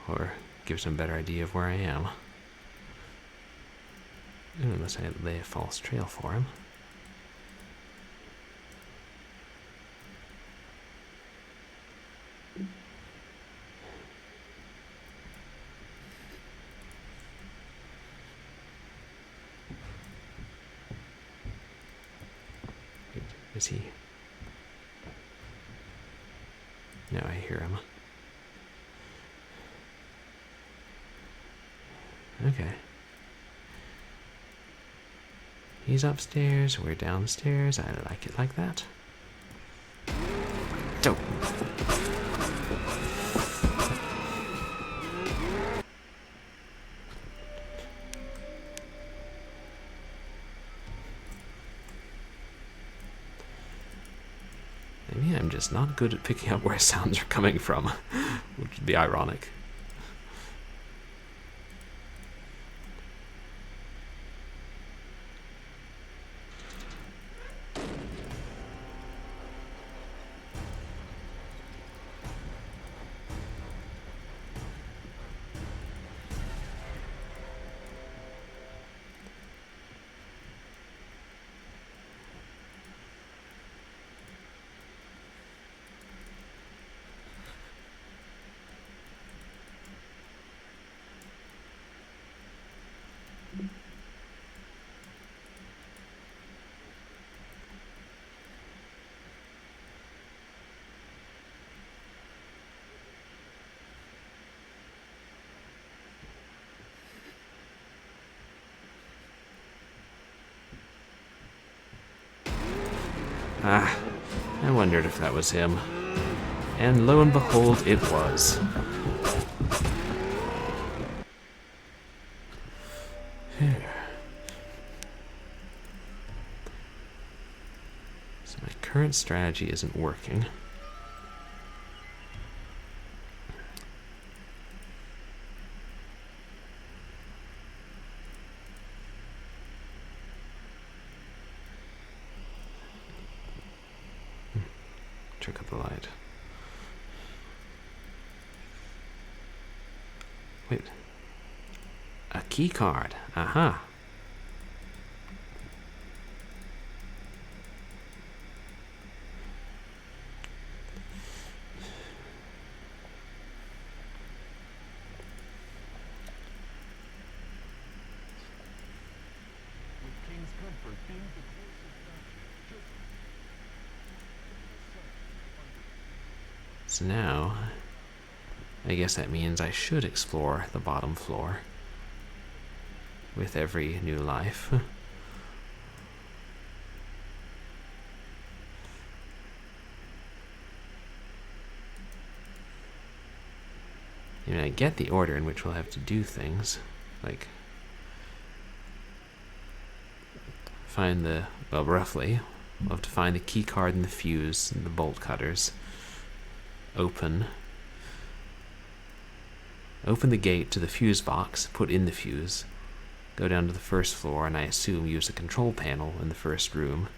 or gives him a better idea of where I am. Unless I lay a false trail for him. Wait, is he? No, I hear him. Okay. He's upstairs, we're downstairs. I like it like that. Dope. Maybe I'm just not good at picking up where sounds are coming from, which would be ironic. Ah, I wondered if that was him. And lo and behold, it was. So my current strategy isn't working. Trick of the light. Wait. A key card. Aha. With King's Comfort being the closest option, So now, I guess that means I should explore the bottom floor with every new life. I mean, I get the order in which we'll have to do things. Like, find well, roughly, we'll have to find the key card and the fuse and the bolt cutters. Open the gate to the fuse box, put in the fuse, go down to the first floor, and I assume use the control panel in the first room.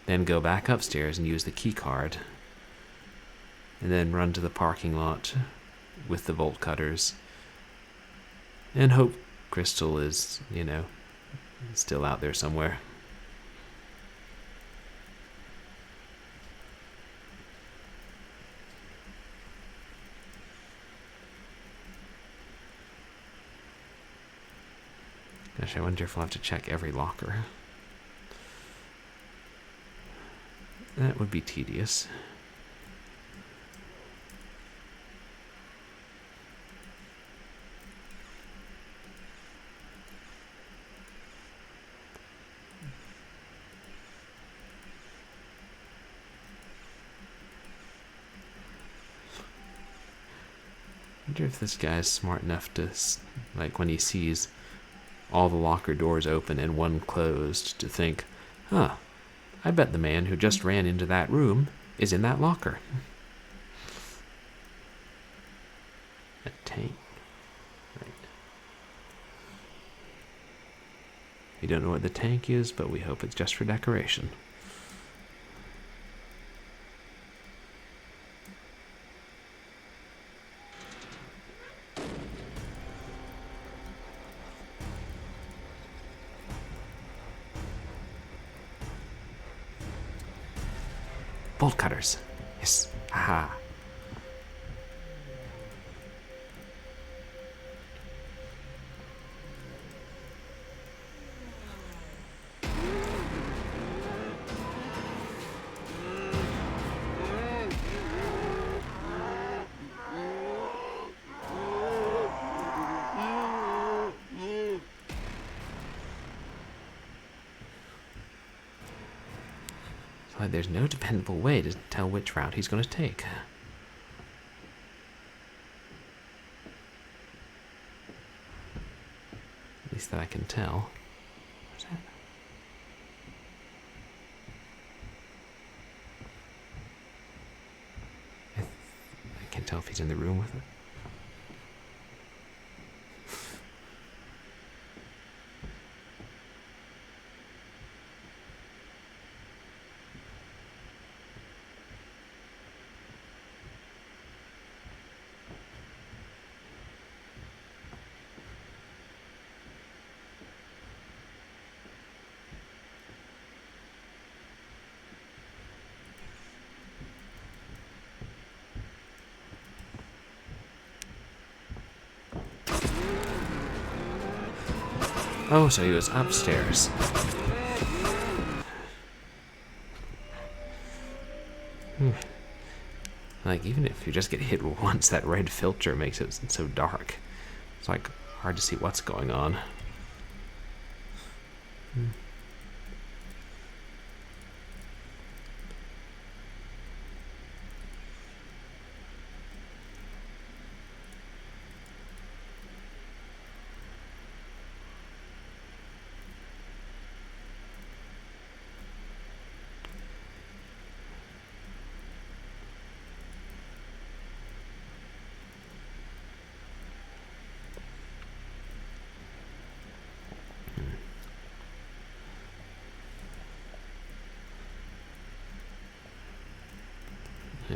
Then go back upstairs and use the key card. And then run to the parking lot with the bolt cutters. And hope Crystal is, still out there somewhere. Gosh, I wonder if we'll have to check every locker. That would be tedious. I wonder if this guy's smart enough to, like, when he sees all the locker doors open and one closed, to think, huh, I bet the man who just ran into that room is in that locker. A tank. Right. We don't know what the tank is, but we hope it's just for decoration. Bolt cutters. Yes. Aha. Like, there's no dependable way to tell which route he's going to take. At least that I can tell. What's that? I can't tell if he's in the room with it. Oh, so he was upstairs. Like, even if you just get hit once, that red filter makes it so dark. It's like hard to see what's going on.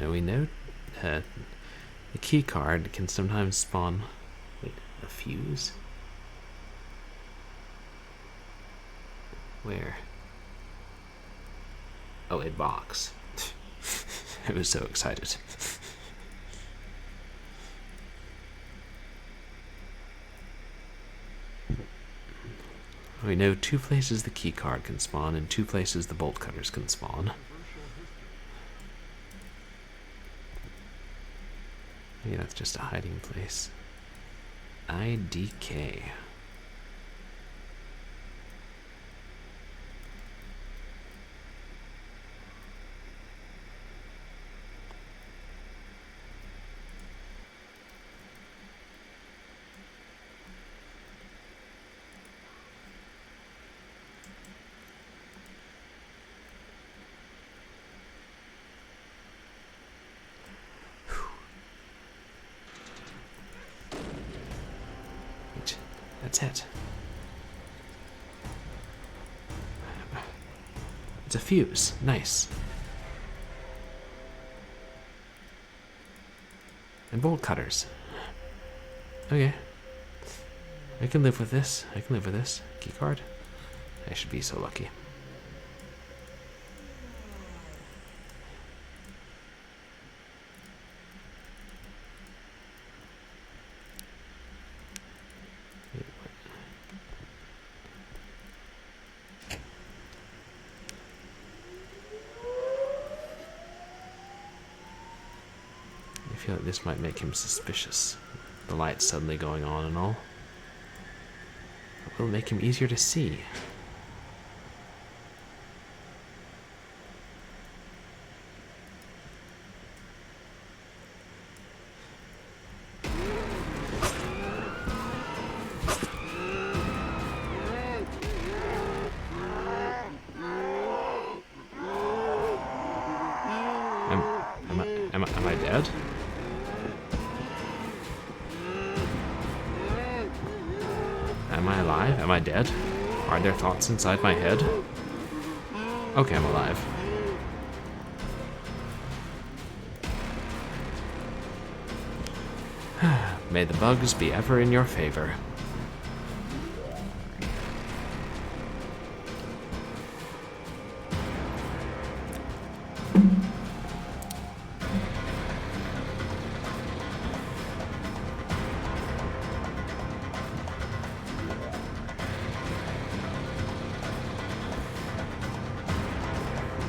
We know the key card can sometimes spawn. Wait, a fuse? Where? Oh, a box. I was so excited. We know 2 places the key card can spawn and 2 places the bolt cutters can spawn. Maybe that's just a hiding place. IDK. That's it. It's a fuse. Nice. And bolt cutters. Okay. I can live with this. I can live with this. Keycard. I should be so lucky. I feel like this might make him suspicious. The lights suddenly going on and all. It will make him easier to see. Am I dead? Am I alive? Am I dead? Are there thoughts inside my head? Okay, I'm alive. May the bugs be ever in your favor.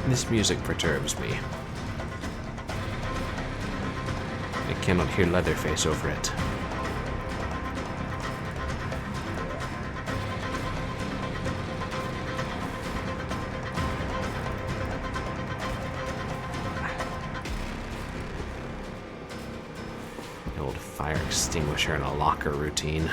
This music perturbs me. I cannot hear Leatherface over it. The old fire extinguisher in a locker routine.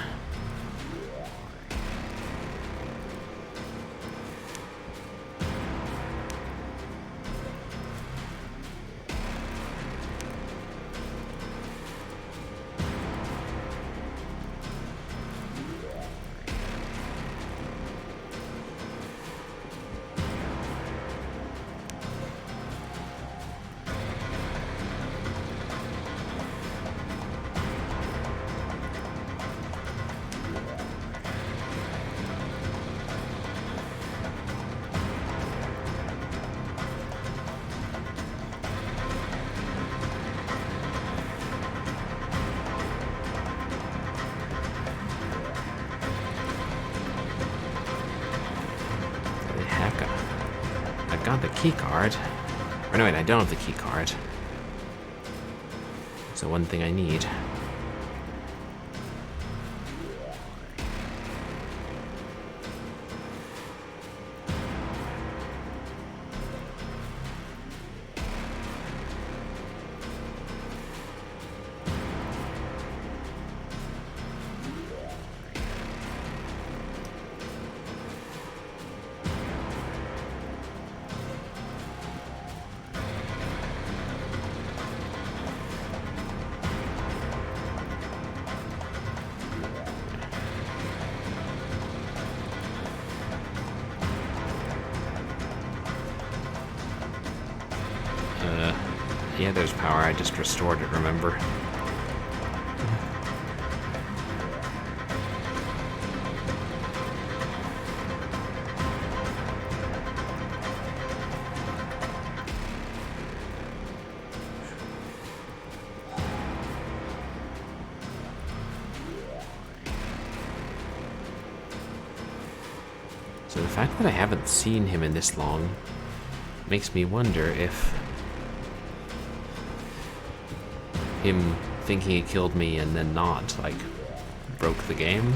I've got the key card. Or no, wait, I don't have the key card. It's the one thing I need. Yeah, there's power. I just restored it, remember? So the fact that I haven't seen him in this long makes me wonder if him thinking he killed me and then not, like, broke the game.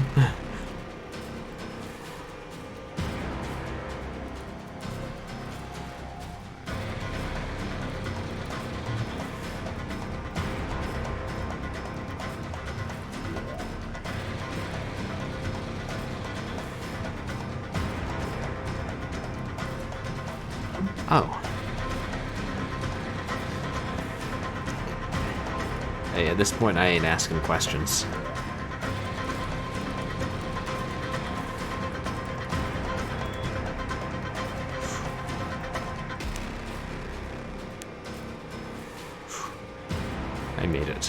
Oh. Hey, at this point, I ain't asking questions. I made it.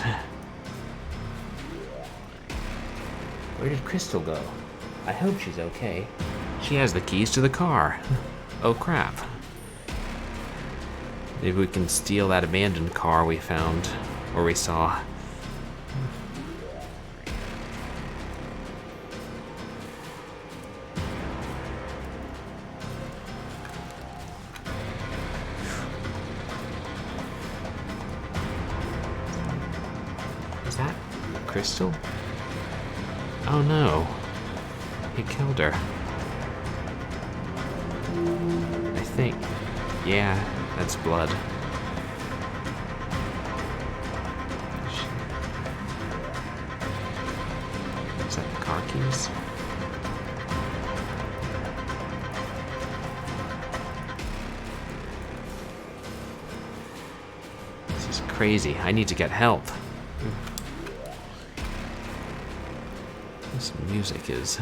Where did Crystal go? I hope she's okay. She has the keys to the car. Oh crap. Maybe we can steal that abandoned car we found, or we saw. Is that Crystal? Oh no. He killed her. I think. Yeah, that's blood. Is that the car keys? This is crazy. I need to get help. This music is...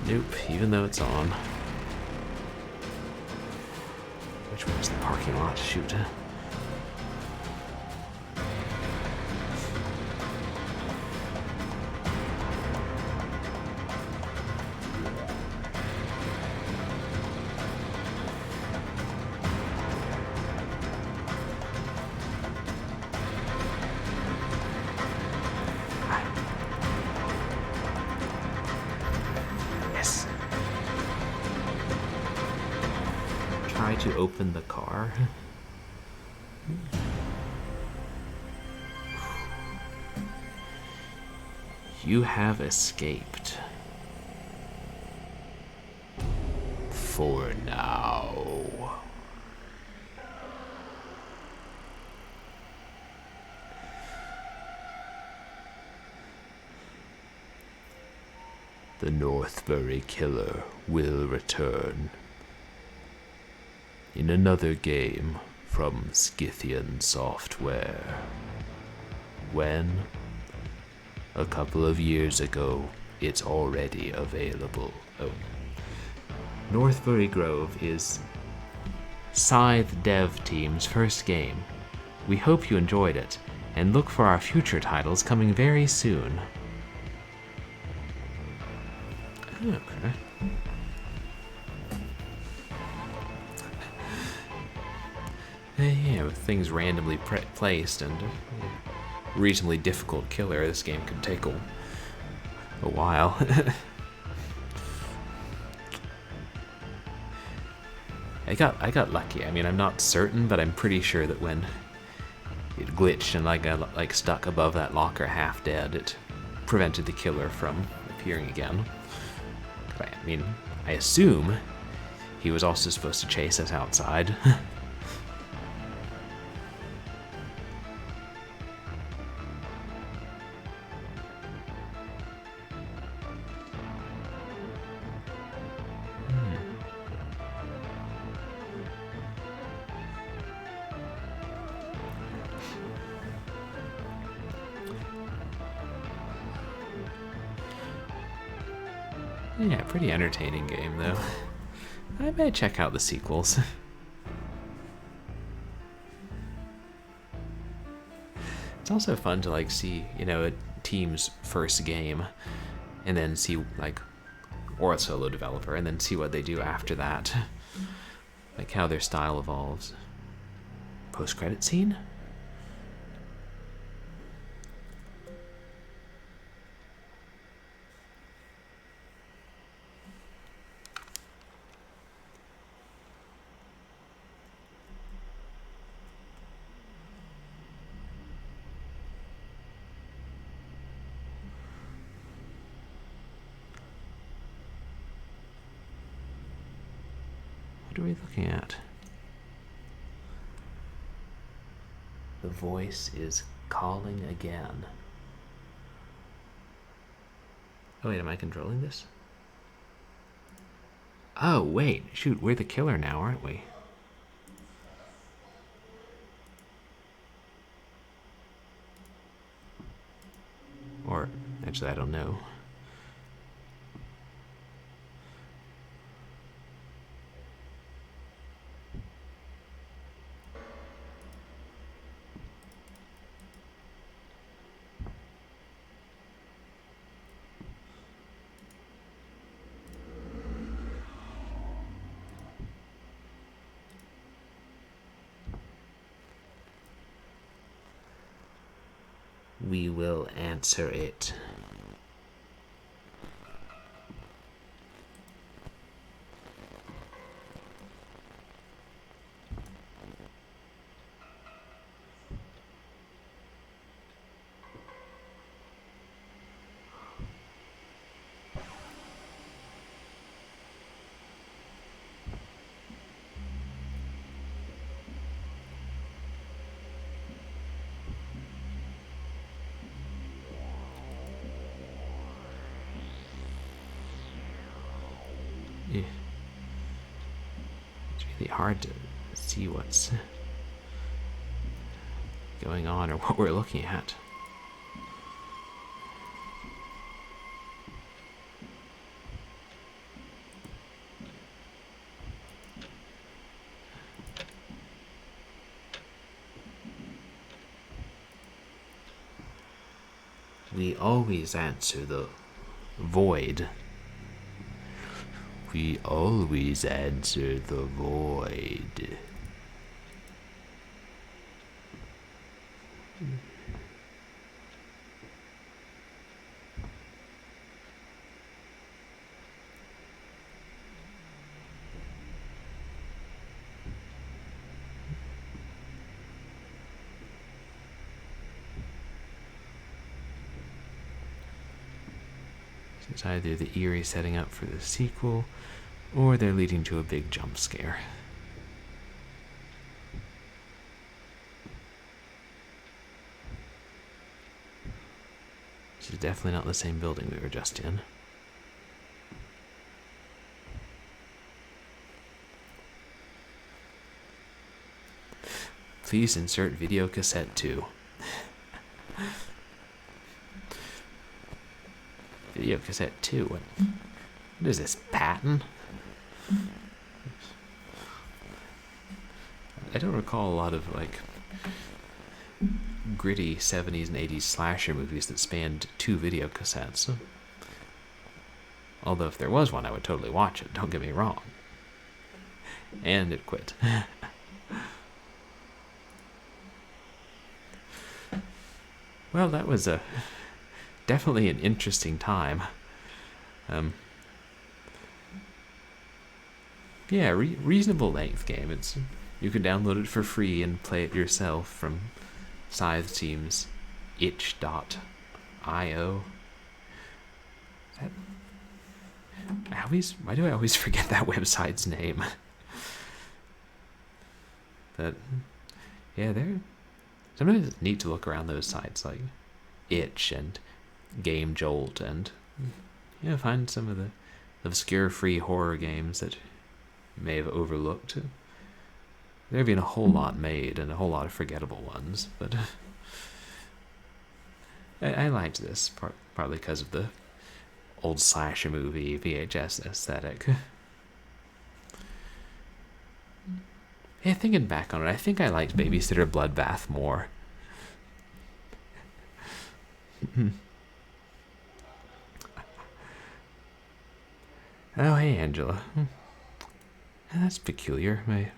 Nope, even though it's on. Which one's the parking lot? Shoot. Try to open the car. You have escaped. For now. The Northbury Killer will return in another game from Scythian Software. When? A couple of years ago. It's already available. Oh. Northbury Grove is Scythe dev team's first game. We hope you enjoyed it, and look for our future titles coming very soon. Okay. Yeah, with things randomly placed and a reasonably difficult killer, this game could take a while. I got lucky. I mean, I'm not certain, but I'm pretty sure that when it glitched and I got stuck above that locker half dead, it prevented the killer from appearing again. But I mean, I assume he was also supposed to chase us outside. Yeah, pretty entertaining game, though. I may check out the sequels. It's also fun to, see, a team's first game, and then see, or a solo developer, and then see what they do after that. How their style evolves. Post-credit scene? What are we looking at? The voice is calling again. Oh wait, am I controlling this? Oh wait, shoot, we're the killer now, aren't we? Or, actually, I don't know. we will answer it. Yeah. It's really hard to see what's going on or what we're looking at. We always answer the void. We always answer the void. It's either the eerie setting up for the sequel, or they're leading to a big jump scare. This is definitely not the same building we were just in. Please insert video cassette 2. Video cassette 2? What is this, Patton? I don't recall a lot of, like, gritty 70s and 80s slasher movies that spanned 2 video cassettes. Although if there was one, I would totally watch it, don't get me wrong. And it quit. Well, that was definitely an interesting time. Yeah, reasonable length game. You can download it for free and play it yourself from Scythe Team's itch.io. Why do I always forget that website's name? But yeah, sometimes it's neat to look around those sites like Itch and Game Jolt and find some of the obscure free horror games that you may have overlooked. There have been a whole lot made and a whole lot of forgettable ones, but I liked this partly because of the old slasher movie VHS aesthetic. Yeah, thinking back on it, I think I liked Babysitter Bloodbath more. Oh, hey, Angela. That's peculiar. My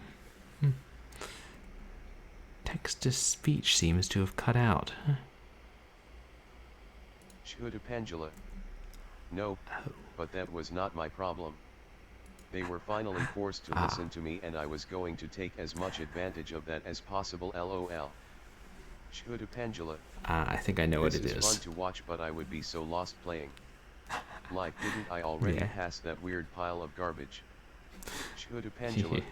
text-to-speech seems to have cut out. Shudapangela. No, but that was not my problem. They were finally forced to listen to me and I was going to take as much advantage of that as possible, lol. Shudapangela. I think I know what it is. This is fun to watch, but I would be so lost playing. Like, didn't I already pass that weird pile of garbage? Shudapangela.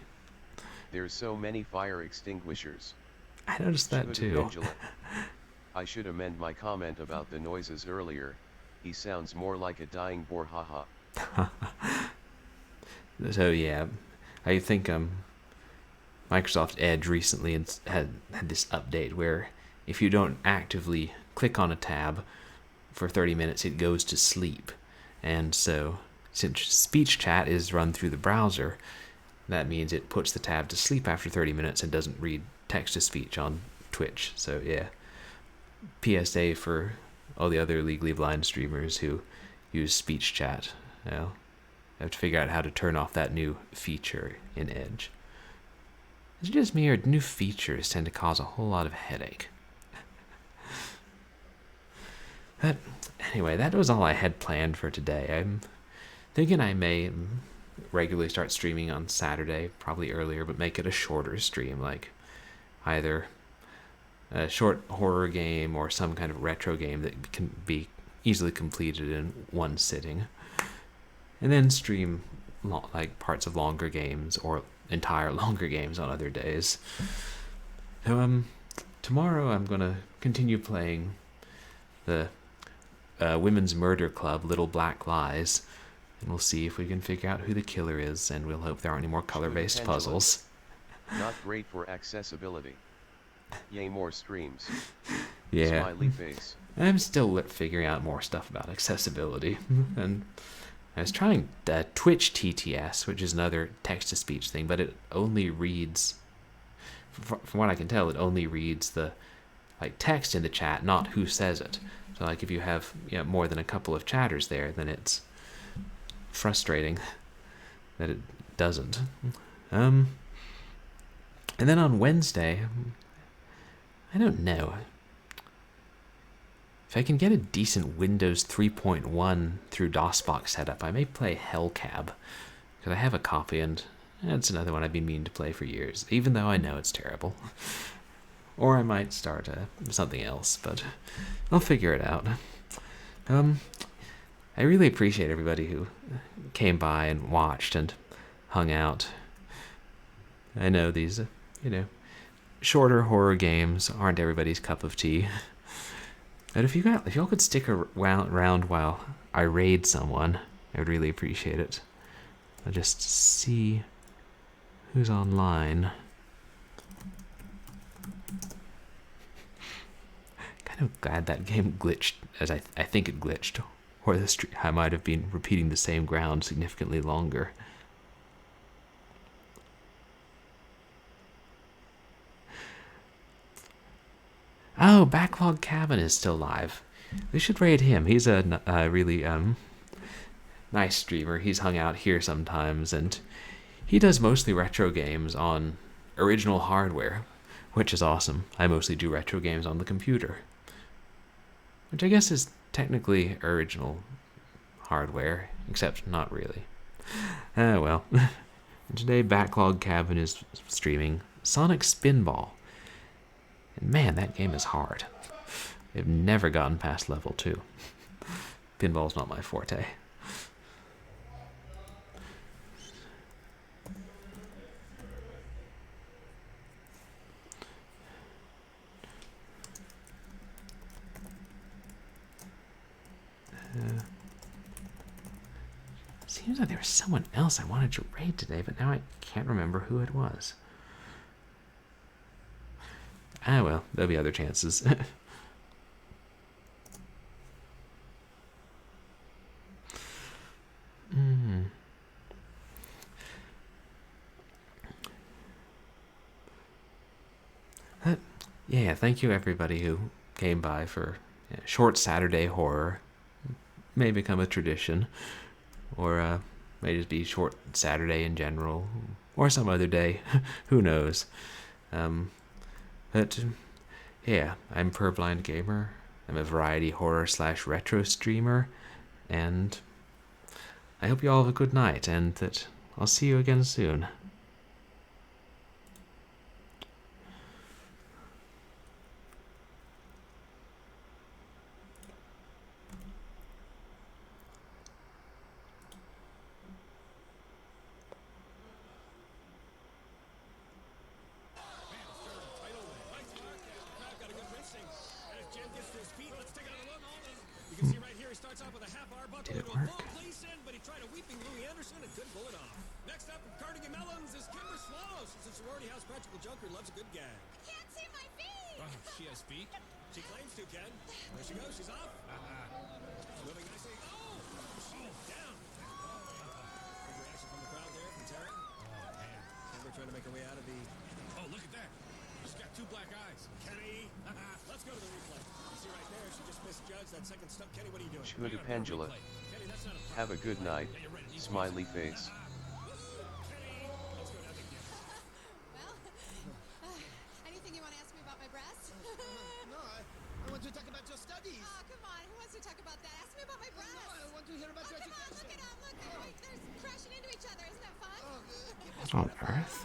There's so many fire extinguishers. I noticed that too. I should amend my comment about the noises earlier. He sounds more like a dying boar, haha. So yeah, I think Microsoft Edge recently had this update where if you don't actively click on a tab for 30 minutes, it goes to sleep. And so since speech chat is run through the browser, that means it puts the tab to sleep after 30 minutes and doesn't read text-to-speech on Twitch. So yeah, PSA for all the other legally blind streamers who use speech chat. I have to figure out how to turn off that new feature in Edge. Is it just me, or do new features tend to cause a whole lot of headache? But anyway, that was all I had planned for today. I'm thinking I may regularly start streaming on Saturday, probably earlier, but make it a shorter stream, like either a short horror game or some kind of retro game that can be easily completed in one sitting. And then stream like parts of longer games or entire longer games on other days. So tomorrow I'm gonna continue playing the Women's Murder Club, Little Black Lies, and we'll see if we can figure out who the killer is, and we'll hope there aren't any more color-based puzzles. Not great for accessibility. Yay, more streams. Yeah. Smiley face. I'm still figuring out more stuff about accessibility. And I was trying Twitch TTS, which is another text-to-speech thing, but it only reads, from what I can tell, it only reads the text in the chat, not who says it. So like if you have more than a couple of chatters there, then it's frustrating that it doesn't. And then on Wednesday, I don't know. If I can get a decent Windows 3.1 through DOSBox setup, I may play Hellcab, because I have a copy, and it's another one I've been meaning to play for years, even though I know it's terrible. Or I might start something else, but I'll figure it out. I really appreciate everybody who came by and watched and hung out. I know these, shorter horror games aren't everybody's cup of tea. But if y'all could stick around while I raid someone, I would really appreciate it. I'll just see who's online. Kind of glad that game glitched, as I think it glitched, or I might have been repeating the same ground significantly longer. Oh, Backlog Cabin is still live. We should raid him. He's a really nice streamer. He's hung out here sometimes, and he does mostly retro games on original hardware, which is awesome. I mostly do retro games on the computer, which I guess is technically original hardware, except not really. Well. Today, Backlog Cabin is streaming Sonic Spinball. And man, that game is hard. I've never gotten past level 2. Pinball's not my forte. Seems like there was someone else I wanted to raid today, but now I can't remember who it was. Ah, well, there'll be other chances. Yeah, thank you everybody who came by for short Saturday horror. May become a tradition, or may just be short Saturday in general, or some other day. Who knows? But yeah, I'm Purblind Gamer. I'm a variety horror/retro streamer, and I hope you all have a good night, and that I'll see you again soon. Did it work? Can't see my feet! She has feet? She claims to, Ken. There she goes, she's off. Moving nicely. Oh! She's down. Good reaction from the crowd there, from Tara. Oh, man. And we're trying to make our way out of the... Oh, look at that. She's got 2 black eyes. Kenny! Let's go to the replay. You see right there, she just misjudged that second stunt. Kenny, what are you doing? Should Pendula. Kenny, that's not a... Have a good night. Smiley face. Anything you want to ask me about my breasts? No, I want to talk about your studies. Oh, come on. Who wants to me about my breasts. No, I don't want to hear about Oh, your come on, education. look it up. Look, they're crashing into each other. Isn't that fun? Oh, What on earth?